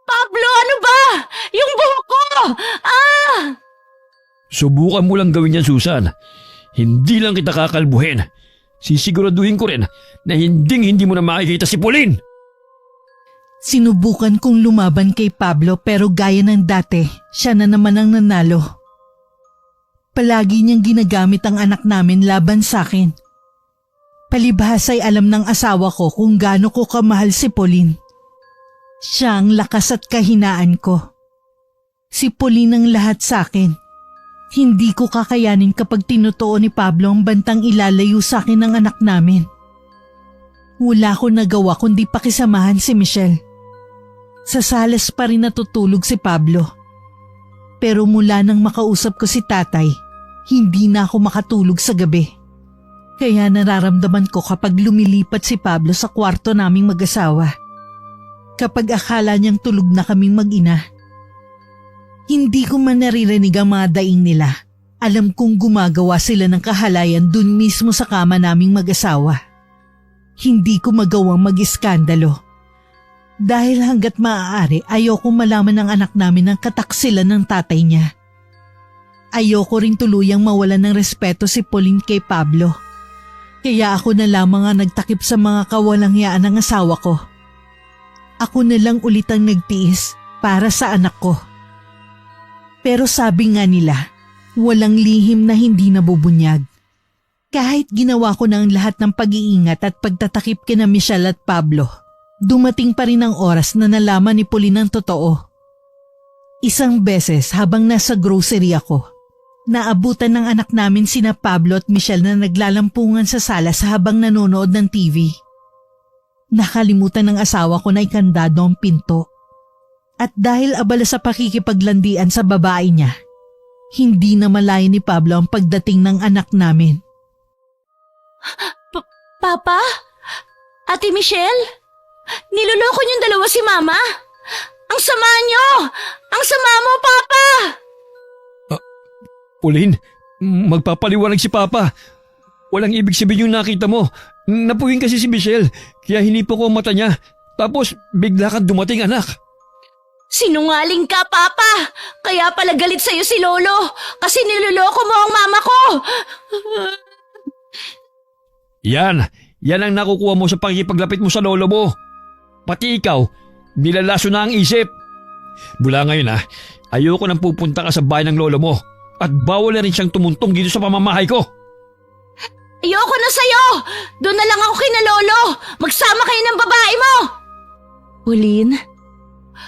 Pablo, ano ba? Yung buhok ko! Subukan mo lang gawin yan, Susan. Hindi lang kita kakalbuhin. Sisiguraduhin ko rin na hindi mo na makikita si Pauline. Sinubukan kong lumaban kay Pablo pero gaya ng dati, siya na naman ang nanalo. Palagi niyang ginagamit ang anak namin laban sa akin. Palibhas ay alam ng asawa ko kung gaano ko kamahal si Pauline. Siya ang lakas at kahinaan ko. Si Pauline ang lahat sa akin. Hindi ko kakayanin kapag tinutuo ni Pablo ang bantang ilalayo sa akin ng anak namin. Wala ko nagawa kundi pakisamahan si Michelle. Sa salas pa rin natutulog si Pablo. Pero mula nang makausap ko si tatay, hindi na ako makatulog sa gabi. Kaya nararamdaman ko kapag lumilipat si Pablo sa kwarto naming mag-asawa. Kapag akala niyang tulog na kaming mag-ina. Hindi ko man naririnig ang mga daing nila. Alam kong gumagawa sila ng kahalayan dun mismo sa kama naming mag-asawa. Hindi ko magawang mag-iskandalo. Dahil hanggat maaari, ayoko malaman ng anak namin ang kataksilan ng tatay niya. Ayoko rin tuluyang mawalan ng respeto si Pauline kay Pablo. Kaya ako na lamang ang nagtakip sa mga kawalangyaan ng asawa ko. Ako na lang ulit ang nagtiis para sa anak ko. Pero sabi nga nila, walang lihim na hindi nabubunyag. Kahit ginawa ko na ang lahat ng pag-iingat at pagtatakip kina Michelle at Pablo, dumating pa rin ang oras na nalaman ni Pauline ang totoo. Isang beses habang nasa grocery ako, naabutan ng anak namin sina Pablo at Michelle na naglalampungan sa sala habang nanonood ng TV. Nakalimutan ng asawa ko na ikandado ang pinto. At dahil abala sa pakikipaglandian sa babae niya, hindi na malaya ni Pablo ang pagdating ng anak namin. Papa? Ate Michelle? Niloloko niyong dalawa si Mama? Ang sama niyo! Ang sama mo, Papa! Pauline, magpapaliwanag si Papa. Walang ibig sabihin yung nakita mo. Napuwing kasi si Michelle, kaya hinipo ko ang mata niya. Tapos bigla kang dumating, anak. Sinungaling ka, Papa! Kaya pala galit sa'yo si Lolo kasi niloloko mo ang mama ko! Yan ang nakukuha mo sa pakikipaglapit mo sa lolo mo. Pati ikaw, nilalaso na ang isip. Mula ngayon ayoko nang pupunta ka sa bahay ng lolo mo at bawal na rin siyang tumuntong dito sa pamamahay ko. Ayoko na sa'yo! Doon na lang ako kina Lolo! Magsama kayo ng babae mo! Pauline?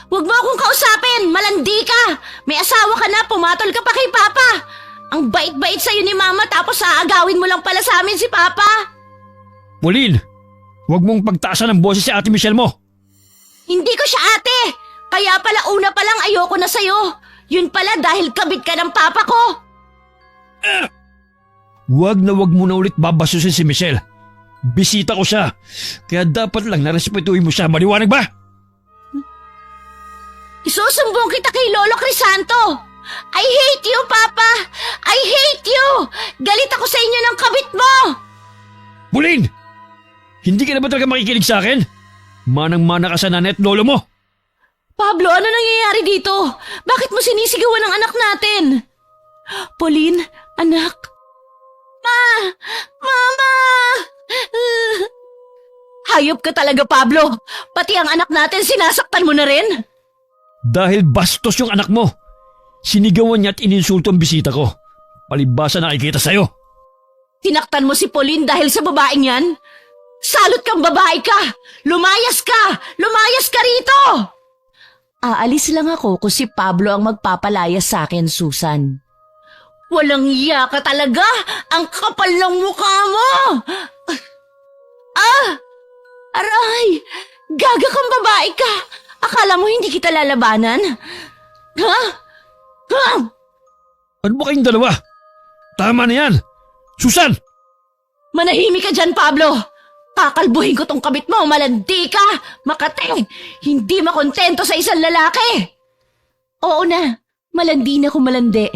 Huwag mo akong kausapin! Malandi ka! May asawa ka na, pumatol ka pa kay Papa! Ang bait-bait sa'yo ni Mama tapos aagawin mo lang pala sa amin si Papa! Pauline, huwag mong pagtaasan ng boses si Ate Michelle mo. Hindi ko siya ate! Kaya pala una pa lang ayoko na sa'yo! Yun pala dahil kabit ka ng Papa ko! Huwag mo na ulit babasusin si Michelle. Bisita ko siya, kaya dapat lang narespetuhin mo siya. Maliwanag ba? Isusumbong kita kay Lolo Crisanto! I hate you, Papa! I hate you! Galit ako sa inyo ng kabit mo! Pauline! Hindi ka na ba talaga makikinig sa akin? Manang-mana ka sa nanay at lolo mo! Pablo, ano nangyayari dito? Bakit mo sinisigawan ang anak natin? Pauline, anak. Mama! Hayop ka talaga, Pablo. Pati ang anak natin sinasaktan mo na rin. Dahil bastos yung anak mo. Sinigawan niya at ininsulto ang bisita ko. Palibasa nakikita sa'yo. Tinaktan mo si Pauline dahil sa babaeng yan? Salot kang babae ka! Lumayas ka! Lumayas ka rito! Aalis lang ako kung si Pablo ang magpapalayas sa akin, Susan. Walang iya ka talaga! Ang kapal ng mukha mo! Aray! Gaga kang babae ka! Akala mo hindi kita lalabanan? Ha? Ano ba kayong dalawa? Tama na yan! Susan! Manahimik ka dyan, Pablo! Kakalbuhin ko tong kabit mo, malandi ka! Makate! Hindi makontento sa isang lalaki! Oo na, malandi na kung malandi.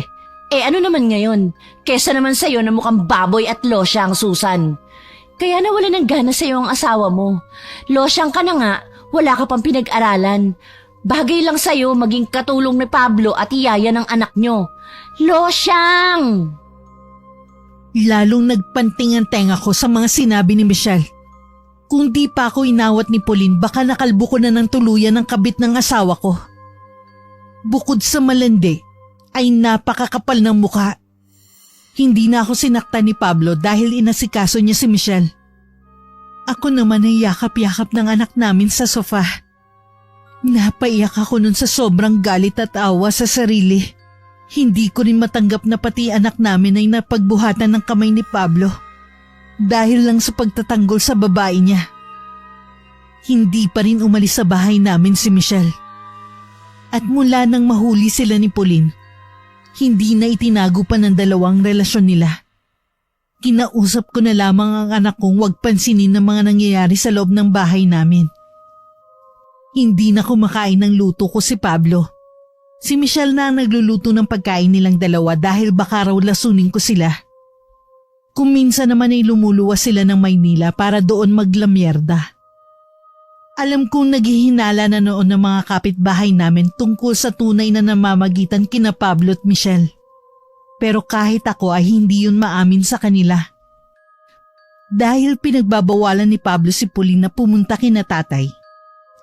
Ano naman ngayon? Kesa naman sa'yo na mukhang baboy at losyang, Susan. Kaya nawala ng gana sa'yo ang asawa mo. Losyang ka na nga, wala ka pang pinag-aralan. Bagay lang sa'yo maging katulong ni Pablo at iyaya ng anak nyo. Losyang! Lalong nagpanting ang tenga ko sa mga sinabi ni Michelle. Kung di pa ako inawat ni Pauline, baka nakalbo ko na ng tuluyan ng kabit ng asawa ko. Bukod sa malandi, ay napakakapal ng mukha. Hindi na ako sinaktan ni Pablo dahil inasikaso niya si Michelle. Ako naman ay yakap-yakap ng anak namin sa sofa. Napaiyak ako nun sa sobrang galit at awa sa sarili. Hindi ko rin matanggap na pati anak namin ay napagbuhatan ng kamay ni Pablo dahil lang sa pagtatanggol sa babae niya. Hindi pa rin umalis sa bahay namin si Michelle. At mula nang mahuli sila ni Pauline, hindi na itinago pa ng dalawang relasyon nila. Kinausap ko na lamang ang anak kong huwag pansinin ng mga nangyayari sa loob ng bahay namin. Hindi na kumakain ng luto ko si Pablo. Si Michelle na ang nagluluto ng pagkain nilang dalawa dahil baka raw lasunin ko sila. Kung minsan naman ay lumuluwas sila ng Maynila para doon maglamyerda. Alam kong naghihinala na noon ng mga kapitbahay namin tungkol sa tunay na namamagitan kina Pablo at Michelle. Pero kahit ako ay hindi yun maamin sa kanila. Dahil pinagbabawalan ni Pablo si Pauline na pumunta kina tatay,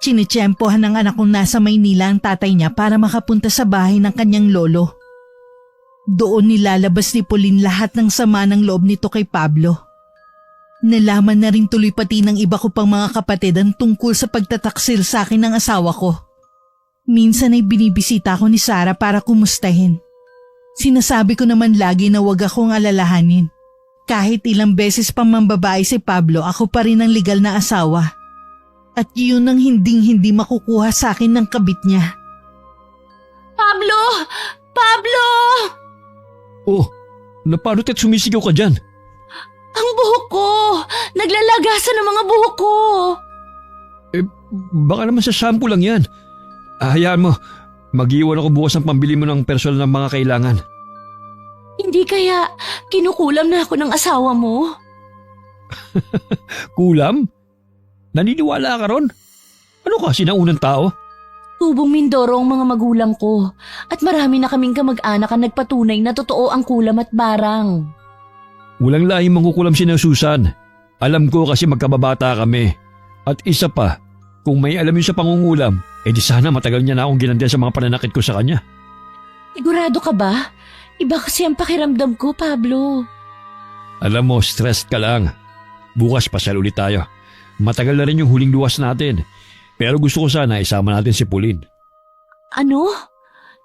Chinitsyempohan ng anak kong nasa Maynila ang tatay niya para makapunta sa bahay ng kanyang lolo. Doon nilalabas ni Pauline lahat ng sama ng loob nito kay Pablo. Nalaman na rin tuloy pati ng iba ko pang mga kapatid ang tungkol sa pagtataksil sa akin ng asawa ko. Minsan ay binibisita ko ni Sarah para kumustahin. Sinasabi ko naman lagi na wag akong alalahanin. Kahit ilang beses pang mambabae si Pablo, ako pa rin ang legal na asawa. At yun ang hinding-hindi makukuha sa akin ng kabit niya. Pablo! Pablo! Oh, napano't at sumisigaw ka dyan? Ang buhok ko! Naglalagasan ang mga buhok ko! Baka naman sa shampoo lang yan. Hayaan mo, mag-iwan ako bukas ng pambili mo ng personal na mga kailangan. Hindi kaya kinukulam na ako ng asawa mo? Kulam? Naniniwala ka ron? Ano ka, sinaunang tao? Tubong Mindoro ang mga magulang ko at marami na kaming kamag-anak ang nagpatunay na totoo ang kulam at barang. Walang lahing mangkukulam si na Susan. Alam ko kasi magkababata kami. At isa pa, kung may alam yun sa pangungulam, di sana matagal niya na akong ginantian sa mga pananakit ko sa kanya. Sigurado ka ba? Iba kasi ang pakiramdam ko, Pablo. Alam mo, stressed ka lang. Bukas pasal ulit tayo. Matagal na rin yung huling luwas natin. Pero gusto ko sana isama natin si Pauline. Ano?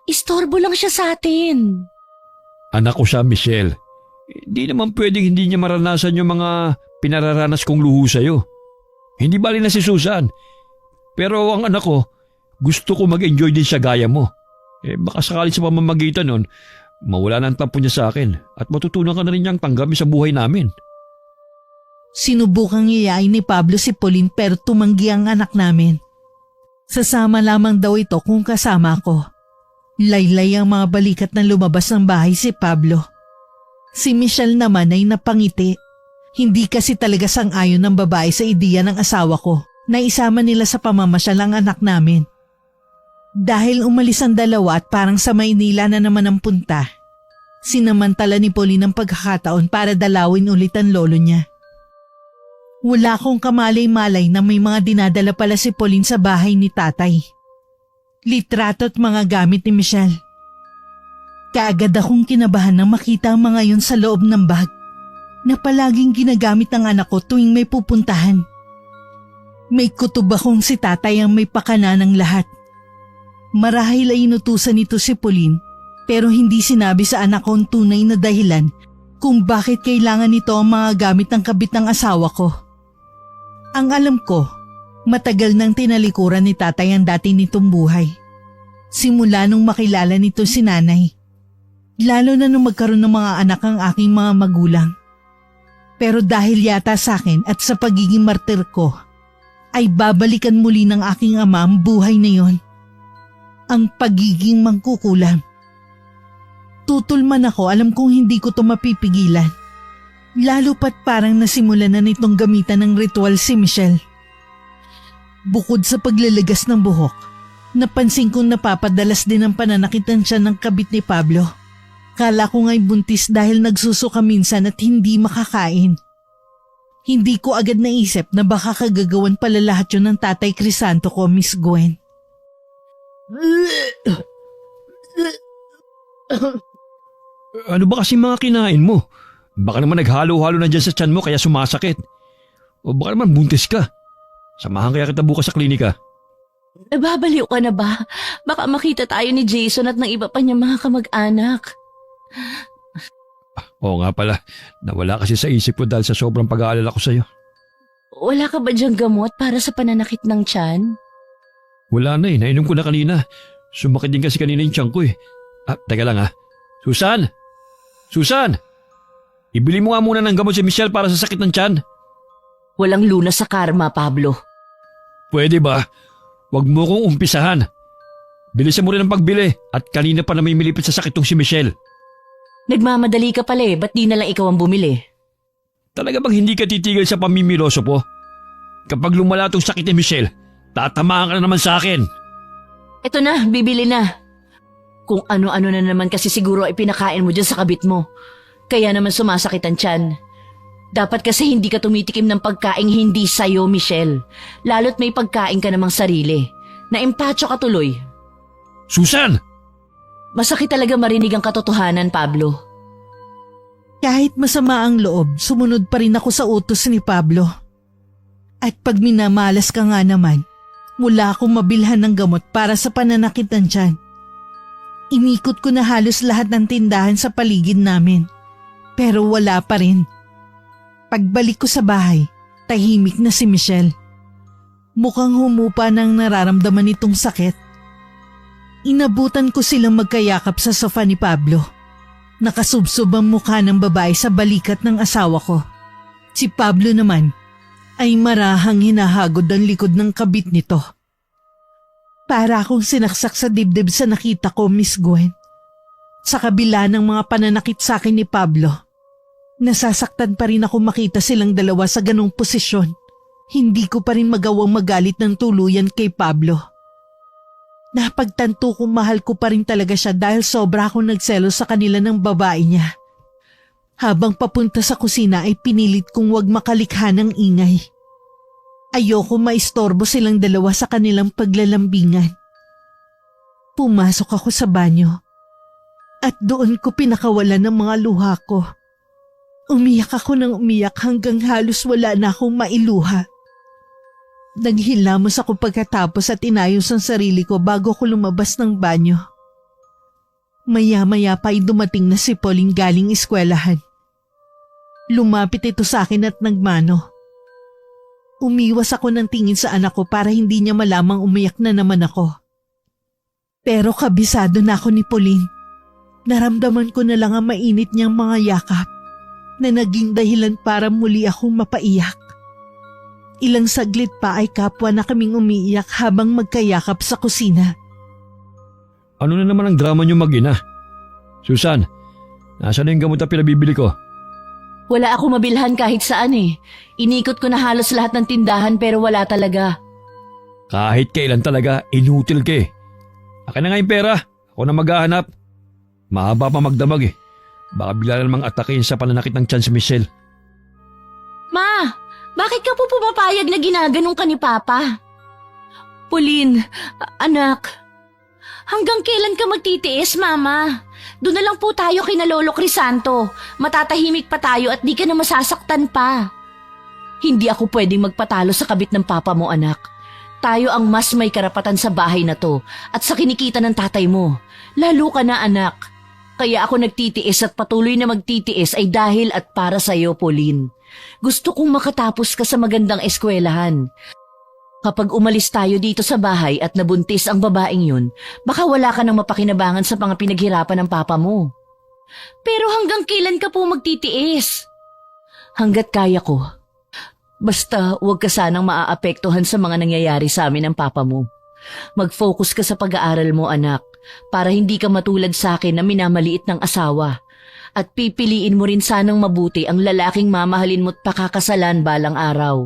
Istorbo lang siya sa atin. Anak ko siya, Michelle. Hindi naman pwedeng hindi niya maranasan yung mga pinararanas kong luho sa'yo. Hindi bali na si Susan. Pero ang anak ko, gusto ko mag-enjoy din siya gaya mo. Baka sakali sa pamamagitan nun, mawala na ang tampo niya sa akin at matutunan ka na rin niyang tanggapin sa buhay namin. Sinubukang iyain ni Pablo si Pauline pero tumanggi ang anak namin. Sasama lamang daw ito kung kasama ko. Laylay ang mga balikat na lumabas ng bahay si Pablo. Si Michelle naman ay napangiti. Hindi kasi talaga sang-ayon ng babae sa ideya ng asawa ko na isama nila sa pamamasyal ang anak namin. Dahil umalis ang dalawa at parang sa Maynila na naman ang punta, sinamantala ni Pauline ang pagkakataon para dalawin ulit ang lolo niya. Wala akong kamalay-malay na may mga dinadala pala si Pauline sa bahay ni tatay. Litrato at mga gamit ni Michelle. Kaagad akong kinabahan nang makita ang mga yun sa loob ng bag na palaging ginagamit ng anak ko tuwing may pupuntahan. May kutob akong si tatay ang may pakana ng lahat. Marahil ay inutusan nito si Pauline pero hindi sinabi sa anak ko ang tunay na dahilan kung bakit kailangan nito ang mga gamit ng kabit ng asawa ko. Ang alam ko, matagal nang tinalikuran ni tatay ang dati nitong buhay. Simula nung makilala nito si nanay. Lalo na nung magkaroon ng mga anak ang aking mga magulang. Pero dahil yata sa akin at sa pagiging martir ko, ay babalikan muli ng aking ama ang buhay na yon. Ang pagiging mangkukulam. Tutol man ako, alam kong hindi ko to mapipigilan. Lalo pat parang nasimulan na nitong gamitan ng ritual si Michelle. Bukod sa paglalagas ng buhok, napansin kong napapadalas din ang pananakitan siya ng kabit ni Pablo. Kala ko nga'y buntis dahil nagsusuka minsan at hindi makakain. Hindi ko agad naisip na baka kagagawan pala lahat yun ng tatay Crisanto ko, Miss Gwen. Ano ba kasi mga kinain mo? Baka naman naghalo-halo na dyan sa tiyan mo kaya sumasakit. O baka naman buntis ka. Samahan kaya kita bukas sa klinika. Nababaliw ka na ba? Baka makita tayo ni Jason at ng iba pa niya mga kamag-anak. Oo nga pala, nawala kasi sa isip ko dahil sa sobrang pag-aalala ko sa'yo. Wala ka ba diyang gamot para sa pananakit ng tiyan? Wala na nainom ko na kanina. Sumakit din kasi kanina yung tiyan ko Teka lang Susan! Susan! Ibili mo nga muna ng gamot si Michelle para sa sakit ng tiyan. Walang lunas sa karma, Pablo. Pwede ba? Huwag mo kong umpisahan. Bilisan mo rin ang pagbili at kanina pa na may milipit sa sakit tong si Michelle. Nagmamadali ka pala ba't di na lang ikaw ang bumili? Talaga bang hindi ka titigil sa pamimiloso po? Kapag lumala tong sakit ni Michelle, tatamaan ka na naman sa akin. Eto na, bibili na. Kung ano-ano na naman kasi siguro ay pinakain mo dyan sa kabit mo. Kaya naman sumasakit ang tiyan. Dapat kasi hindi ka tumitikim ng pagkaing hindi sa'yo, Michelle. Lalo't may pagkain ka namang sarili. Naimpatso ka tuloy. Susan! Masakit talaga marinig ang katotohanan, Pablo. Kahit masama ang loob, sumunod pa rin ako sa utos ni Pablo. At pag minamalas ka nga naman, wala akong mabilhan ng gamot para sa pananakit ng tiyan. Inikot ko na halos lahat ng tindahan sa paligid namin. Pero wala pa rin. Pagbalik ko sa bahay, tahimik na si Michelle. Mukhang humupa ng nararamdaman nitong sakit. Inabutan ko silang magkayakap sa sofa ni Pablo. Nakasubsob ang mukha ng babae sa balikat ng asawa ko. Si Pablo naman ay marahang hinahagod ang likod ng kabit nito. Para akong sinaksak sa dibdib sa nakita ko, Miss Gwen. Sa kabila ng mga pananakit sa akin ni Pablo, nasasaktan pa rin ako makita silang dalawa sa ganong posisyon. Hindi ko pa rin magawang magalit ng tuluyan kay Pablo. Napagtanto kong mahal ko pa rin talaga siya dahil sobra akong nagselos sa kanila ng babae niya. Habang papunta sa kusina ay pinilit kong wag makalikha ng ingay. Ayoko maistorbo silang dalawa sa kanilang paglalambingan. Pumasok ako sa banyo at doon ko pinakawalan ng mga luha ko. Umiyak ako ng umiyak hanggang halos wala na akong mailuha. Naghilamos ako pagkatapos at inayos ang sarili ko bago ko lumabas ng banyo. Maya-maya pa ay dumating na si Pauline galing eskwelahan. Lumapit ito sa akin at nagmano. Umiwas ako ng tingin sa anak ko para hindi niya malamang umiyak na naman ako. Pero kabisado na ako ni Pauline. Naramdaman ko na lang ang mainit niyang mga yakap na naging dahilan para muli akong mapaiyak. Ilang saglit pa ay kapwa na kaming umiiyak habang magkayakap sa kusina. Ano na naman ang drama niyo mag-ina? Susan, nasaan na yung gamot na pinabibili ko? Wala ako mabilhan kahit saan eh. Inikot ko na halos lahat ng tindahan pero wala talaga. Kahit kailan talaga, inutil ka eh. Akin na nga yung pera, ako na maghahanap. Mahaba pa magdamag eh. Baka bigla na namang atakin sa pananakit ng tiyan si Michelle. Ma, bakit ka po pumapayag na ginaganong ka ni Papa? Pauline, anak, hanggang kailan ka magtitiis, Mama? Doon na lang po tayo kina Lolo Crisanto. Matatahimik pa tayo at di ka na masasaktan pa. Hindi ako pwedeng magpatalo sa kabit ng Papa mo, anak. Tayo ang mas may karapatan sa bahay na to at sa kinikita ng tatay mo. Lalo ka na, anak. Kaya ako nagtitiis at patuloy na magtitiis ay dahil at para sa'yo, Pauline. Gusto kong makatapos ka sa magandang eskwelahan. Kapag umalis tayo dito sa bahay at nabuntis ang babaeng yun, baka wala ka nang mapakinabangan sa mga pinaghirapan ng Papa mo. Pero hanggang kailan ka po magtitiis? Hanggat kaya ko. Basta huwag ka sanang maaapektuhan sa mga nangyayari sa amin ng Papa mo. Mag-focus ka sa pag-aaral mo, anak, para hindi ka matulad sa akin na minamaliit ng asawa. At pipiliin mo rin sanang mabuti ang lalaking mamahalin mo't pakakasalan balang araw.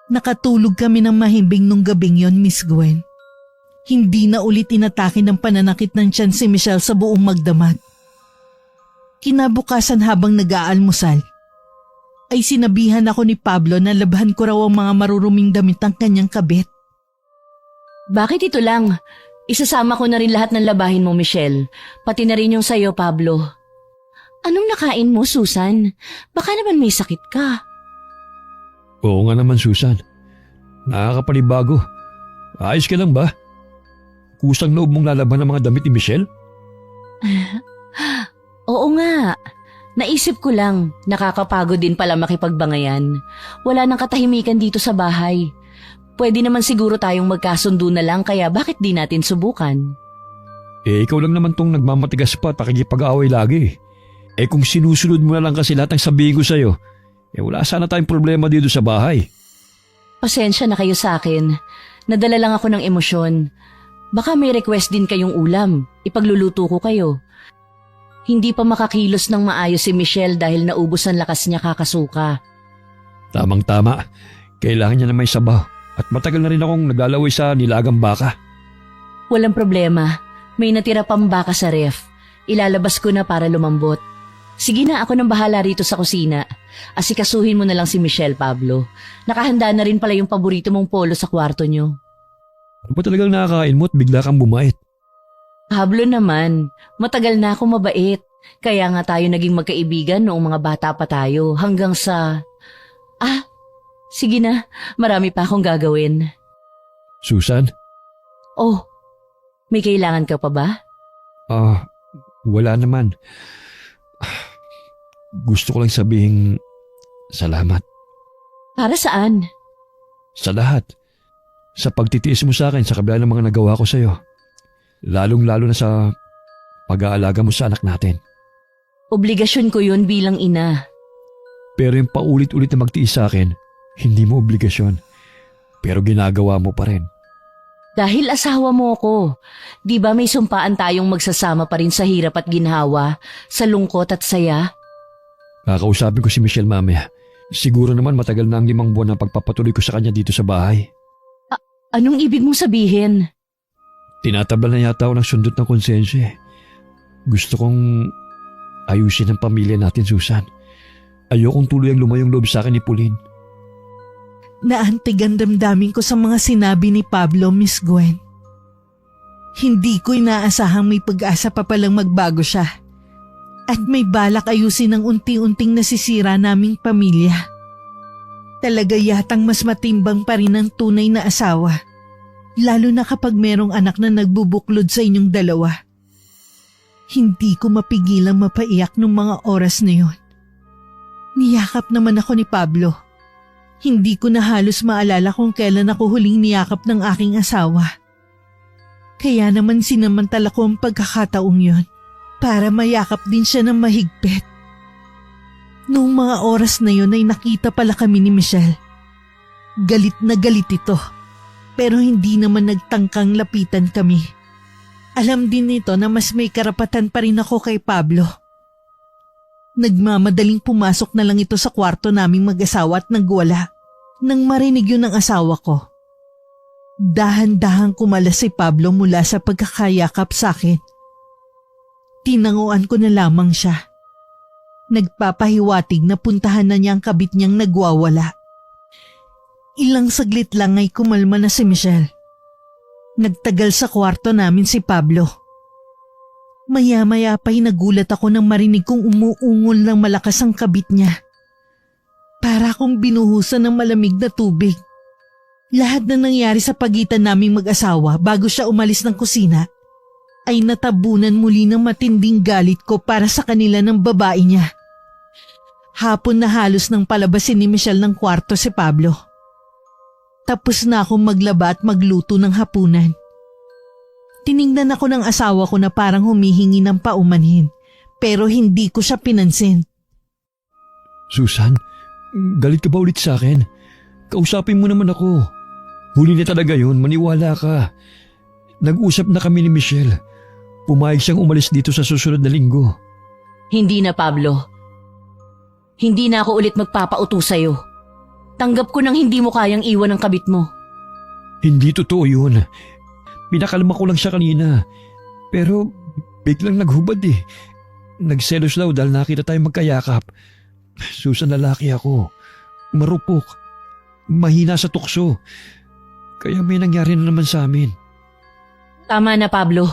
Nakatulog kami ng mahimbing nung gabing yon, Miss Gwen. Hindi na ulit inatake ng pananakit ng tiyan si Michelle sa buong magdamag. Kinabukasan habang nag-aalmusal, ay sinabihan ako ni Pablo na labhan ko raw ang mga maruruming damit ng kanyang kabit. Bakit ito lang? Isasama ko na rin lahat ng labahin mo, Michelle. Pati na rin yung sayo, Pablo. Anong nakain mo, Susan? Baka naman may sakit ka. Oo nga naman, Susan. Nakakapanibago. Ayos ka lang ba? Kusang loob mong lalaban ng mga damit ni Michelle? Oo nga. Naisip ko lang, nakakapagod din pala makipagbangayan. Wala nang katahimikan dito sa bahay. Pwede naman siguro tayong magkasundo na lang kaya bakit di natin subukan? Eh, ikaw lang naman tong nagmamatigas pa at pakikipag-away lagi. Eh kung sinusunod mo na lang kasi lahat ng sabihin ko sa'yo, eh wala sana tayong problema dito sa bahay. Pasensya na kayo sa akin. Nadala lang ako ng emosyon. Baka may request din kayong ulam. Ipagluluto ko kayo. Hindi pa makakilos ng maayos si Michelle dahil naubos ang lakas niya kakasuka. Tamang-tama. Kailangan niya na may sabaw. At matagal na rin akong naglalaway sa nilagang baka. Walang problema. May natira pang baka sa ref. Ilalabas ko na para lumambot. Sige na, ako nang bahala rito sa kusina. Asikasuhin mo na lang si Michelle, Pablo. Nakahanda na rin pala yung paborito mong polo sa kwarto nyo. Ano ba talagang nakakain mo at bigla kang bumait? Pablo naman, matagal na ako mabait. Kaya nga tayo naging magkaibigan noong mga bata pa tayo hanggang sa... sige na, marami pa akong gagawin. Susan? Oh, may kailangan ka pa ba? Wala naman. Gusto ko lang sabihin salamat. Para saan? Sa lahat. Sa pagtitiis mo sa akin sa kabila ng mga nagawa ko sa'yo. Lalong-lalo na sa pag-aalaga mo sa anak natin. Obligasyon ko yun bilang ina. Pero yung paulit-ulit na magtiis sa akin, hindi mo obligasyon. Pero ginagawa mo pa rin. Dahil asawa mo ko, di ba may sumpaan tayong magsasama pa rin sa hirap at ginhawa, sa lungkot at saya? Kakausapin ko si Michelle mamaya. Siguro naman matagal na ang 5 buwan na pagpapatuloy ko sa kanya dito sa bahay. Anong ibig mong sabihin? Tinatabla na yata ako ng sundot ng konsensya. Gusto kong ayusin ang pamilya natin, Susan. Ayokong tuluyang lumayong loob sa akin ni Pauline. Naantig ang damdamin ko sa mga sinabi ni Pablo, Miss Gwen. Hindi ko inaasahang may pag-asa pa palang magbago siya. At may balak ayusin ang unti-unting nasisira naming pamilya. Talaga yatang mas matimbang pa rin ang tunay na asawa. Lalo na kapag merong anak na nagbubuklod sa inyong dalawa. Hindi ko mapigilang mapaiyak nung mga oras na yon. Niyakap naman ako ni Pablo. Hindi ko na halos maalala kung kailan ako huling niyakap ng aking asawa. Kaya naman sinamantala ko ang pagkakataong yon para mayakap din siya ng mahigpit. Noong mga oras na yon ay nakita pala kami ni Michelle. Galit na galit ito, pero hindi naman nagtangkang lapitan kami. Alam din nito na mas may karapatan pa rin ako kay Pablo. Nagmamadaling pumasok na lang ito sa kwarto naming mag-asawa at nagwala. Nang marinig yun ng asawa ko. Dahan-dahang kumalas si Pablo mula sa pagkakayakap sa akin. Tinanguan ko na lamang siya. Nagpapahiwatig na puntahan na niya ang kabit niyang nagwawala. Ilang saglit lang ay kumalma na si Michelle. Nagtagal sa kwarto namin si Pablo. Maya-maya pa'y nagulat ako nang marinig kong umuungol ng malakas ang kabit niya. Para akong binuhusan ng malamig na tubig. Lahat na nangyari sa pagitan naming mag-asawa bago siya umalis ng kusina ay natabunan muli ng matinding galit ko para sa kanila ng babae niya. Hapon na halos nang palabasin ni Michelle ng kwarto si Pablo. Tapos na akong maglaba at magluto ng hapunan. Tiningnan ako ng asawa ko na parang humihingi ng paumanhin, pero hindi ko siya pinansin. Susan, galit ka ba ulit sa akin? Kausapin mo naman ako. Huli na talaga yun, maniwala ka. Nag-usap na kami ni Michelle. Pumayag siyang umalis dito sa susunod na linggo. Hindi na, Pablo. Hindi na ako ulit magpapauto sa'yo. Tanggap ko nang hindi mo kayang iwan ang kabit mo. Hindi totoo yun. Pinakalma ko lang siya kanina. Pero biglang naghubad eh. Nagselos daw dahil nakita tayong magkayakap. Susan, lalaki ako. Marupok. Mahina sa tukso. Kaya may nangyari na naman sa amin. Tama na, Pablo.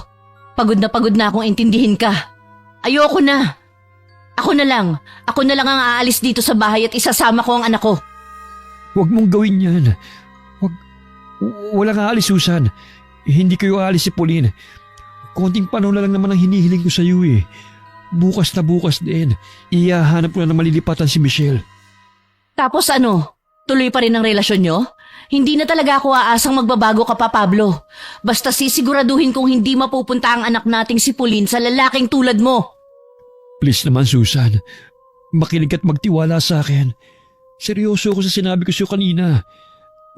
Pagod na akong intindihin ka. Ayoko na. Ako na lang ang aalis dito sa bahay at isasama ko ang anak ko. Huwag mong gawin yan. Walang aalis, Susan. Hindi kayo aalis si Pauline. Konting panahon na lang naman ang hinihiling ko sa iyo eh. Bukas na bukas din. Iyahanap ko na malilipatan si Michelle. Tapos ano? Tuloy pa rin ang relasyon nyo? Hindi na talaga ako aasang magbabago ka pa, Pablo. Basta sisiguraduhin kong hindi mapupunta ang anak nating si Pauline sa lalaking tulad mo. Please naman, Susan. Makinig at magtiwala sa akin. Seryoso ako sa sinabi ko sa iyo kanina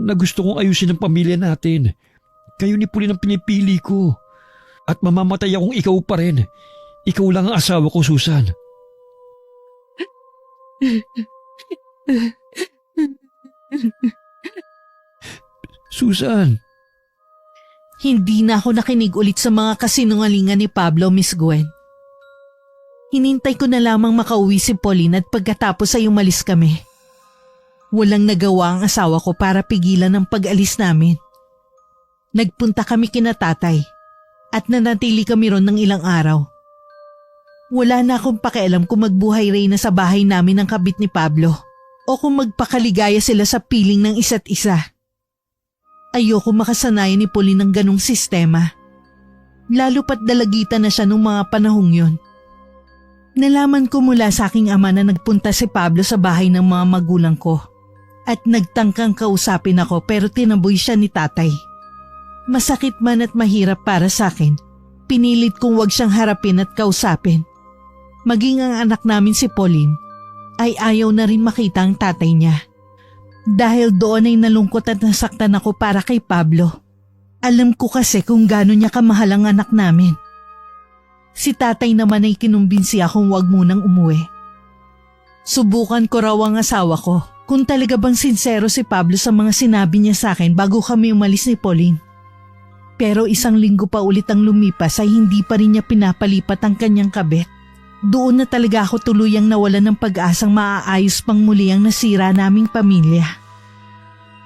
na gusto kong ayusin ang pamilya natin. Kayo ni Pauline ang pinipili ko. At mamamatay akong ikaw pa rin. Ikaw lang ang asawa ko, Susan. Susan. Hindi na ako nakinig ulit sa mga kasinungalingan ni Pablo, Miss Gwen. Hinintay ko na lamang makauwi si Pauline at pagkatapos ay umalis kami. Walang nagawa ang asawa ko para pigilan ang pag-alis namin. Nagpunta kami kina tatay at nanatili kami ron ng ilang araw. Wala na akong pakialam kung magbuhay Reyna sa bahay namin ng kabit ni Pablo o kung magpakaligaya sila sa piling ng isa't isa. Ayoko makasanayan ni Pauline ng ganong sistema. Lalo pat dalagitan na siya nung mga panahong yun. Nalaman ko mula sa aking ama na nagpunta si Pablo sa bahay ng mga magulang ko at nagtangkang kausapin ako pero tinaboy siya ni tatay. Masakit man at mahirap para sa akin, pinilit kong wag siyang harapin at kausapin. Maging ang anak namin si Pauline ay ayaw na rin makita ang tatay niya. Dahil doon ay nalungkot at nasaktan ako para kay Pablo. Alam ko kasi kung gaano niya kamahal ang anak namin. Si tatay naman ay kinumbinsi akong wag munang umuwi. Subukan ko raw ang asawa ko kung talaga bang sincero si Pablo sa mga sinabi niya sa akin bago kami umalis ni Pauline. Pero 1 linggo pa ulit ang lumipas ay hindi pa rin niya pinapalipat ang kanyang kabit. Doon na talaga ako tuluyang nawalan ng pag-asang maaayos pang muli ang nasira naming pamilya.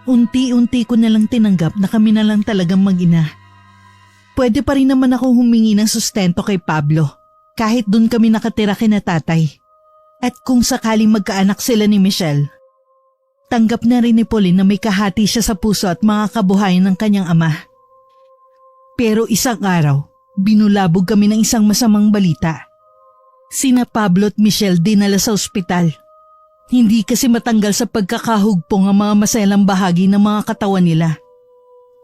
Unti-unti ko na lang tinanggap na kami na lang talagang mag-ina. Pwede pa rin naman ako humingi ng sustento kay Pablo kahit doon kami nakatira kina tatay. At kung sakaling magkaanak sila ni Michelle, tanggap na rin ni Pauline na may kahati siya sa puso at mga kabuhayan ng kanyang ama. Pero isang araw, binulabog kami ng isang masamang balita. Sina Pablo at Michelle dinala sa ospital. Hindi kasi matanggal sa pagkakahugpong ang mga maselang bahagi ng mga katawan nila.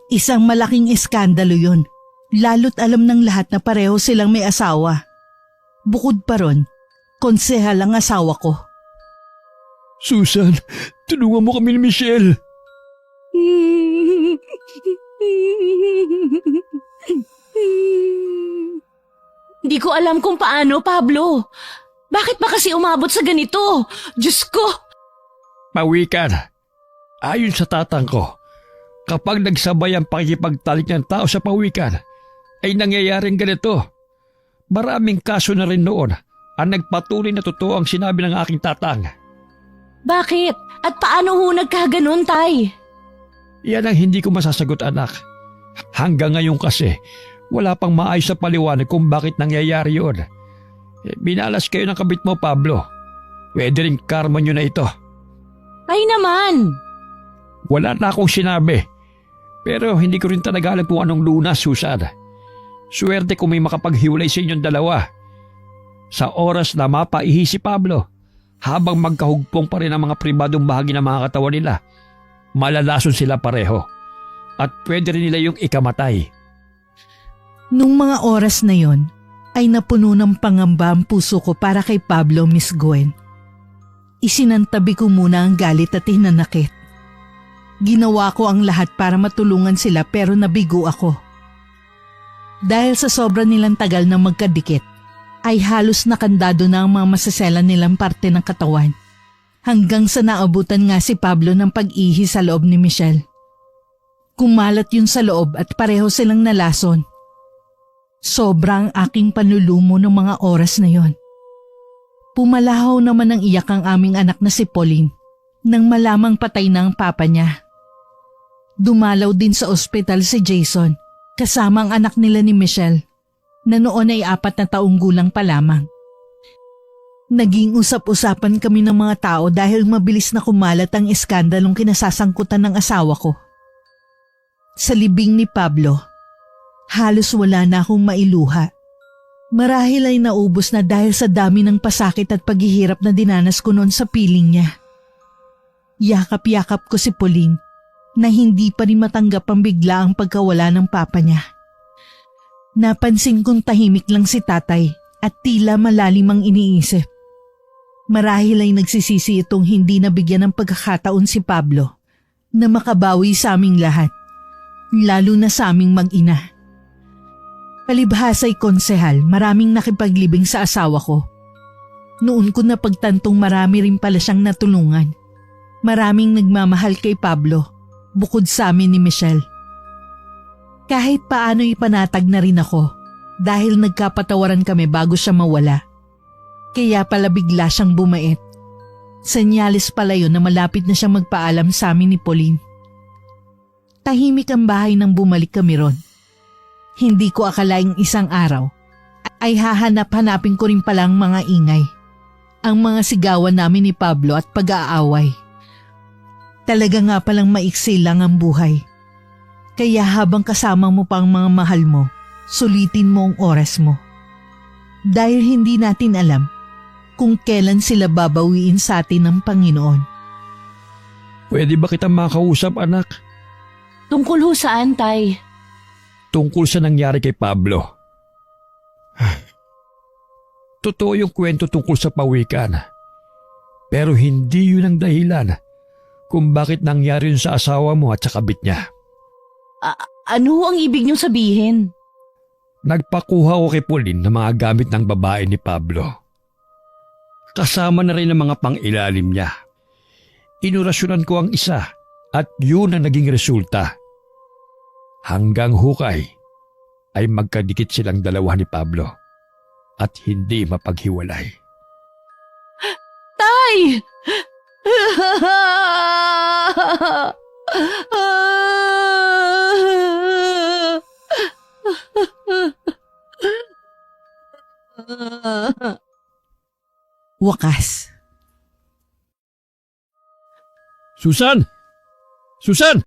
Isang malaking eskandalo yun, lalo't alam ng lahat na pareho silang may asawa. Bukod pa ron, konsehal ang asawa ko. Susan, tulungan mo kami ni Michelle. Hindi ko alam kung paano, Pablo. Bakit ba kasi umabot sa ganito? Diyos ko! Pawikan, ayon sa tatang ko, kapag nagsabay ang pakikipagtalik ng tao sa pawikan, ay nangyayaring ganito. Maraming kaso na rin noon ang nagpatuloy na totoo ang sinabi ng aking tatang. Bakit? At paano ho nagkaganon, tay? Yan ang hindi ko masasagot, anak. Hanggang ngayon kasi, wala pang maayos na paliwanag kung bakit nangyayari yun. Binalas kayo ng kabit mo, Pablo. Pwede rin karma nyo na ito. Ay naman! Wala na akong sinabi. Pero hindi ko rin talaga alam kung anong lunas, Susan. Swerte kung may makapaghiwalay sa inyong dalawa. Sa oras na mapaihi si Pablo, habang magkahugpong pa rin ang mga pribadong bahagi ng mga katawan nila, malalason sila pareho. At pwede rin nila yung ikamatay. Nung mga oras na yon, ay napuno ng pangamba ang puso ko para kay Pablo, Miss Gwen. Isinantabi ko muna ang galit at hinanakit. Ginawa ko ang lahat para matulungan sila pero nabigo ako. Dahil sa sobra nilang tagal na magkadikit, ay halos nakandado na ang mga masasela nilang parte ng katawan. Hanggang sa naabutan nga si Pablo ng pag-ihi sa loob ni Michelle. Kumalat yun sa loob at pareho silang nalason. Sobrang aking panlulumo ng mga oras na yon. Pumalahaw naman ng iyak ang aming anak na si Pauline nang malamang patay na ang papa niya. Dumalaw din sa ospital si Jason kasama ang anak nila ni Michelle na noon ay 4 na taong gulang pa lamang. Naging usap-usapan kami ng mga tao dahil mabilis na kumalat ang iskandalong kinasasangkutan ng asawa ko. Sa libing ni Pablo, halos wala na akong mailuha. Marahil ay naubos na dahil sa dami ng pasakit at paghihirap na dinanas ko noon sa piling niya. Yakap-yakap ko si Pauline na hindi pa rin matanggap ang bigla ang pagkawala ng papa niya. Napansin kong tahimik lang si tatay at tila malalim ang iniisip. Marahil ay nagsisisi itong hindi nabigyan ng pagkakataon si Pablo na makabawi sa aming lahat, lalo na sa aming mag-ina. Palibhasa'y konsehal, maraming nakipaglibing sa asawa ko. Noon ko napagtantong marami rin pala siyang natulungan. Maraming nagmamahal kay Pablo, bukod sa amin ni Michelle. Kahit paano ipanatag na rin ako dahil nagkapatawaran kami bago siya mawala. Kaya pala bigla siyang bumait. Senyales pala yun na malapit na siyang magpaalam sa amin ni Pauline. Tahimik ang bahay nang bumalik kami ron. Hindi ko akalaing isang araw ay hahanap-hanapin ko rin palang mga ingay. Ang mga sigawan namin ni Pablo at pag-aaway. Talaga nga palang maiksi lang ang buhay. Kaya habang kasama mo pang mga mahal mo, sulitin mo ang oras mo. Dahil hindi natin alam kung kailan sila babawiin sa atin ng Panginoon. Pwede ba kita makausap, anak? Tungkol ho saan, Tay? Tungkol sa nangyari kay Pablo. Totoo yung kwento tungkol sa pawikan. Pero hindi yun ang dahilan kung bakit nangyari yun sa asawa mo at sa kabit niya. Ano ho ang ibig niyong sabihin? Nagpakuha ko kay Pauline ng mga gamit ng babae ni Pablo. Kasama na rin ang mga pang-ilalim niya. Inurasyonan ko ang isa at yun ang naging resulta. Hanggang hukay ay magkadikit silang dalawa ni Pablo at hindi mapaghiwalay. Tay! Wakas. Susan! Susan!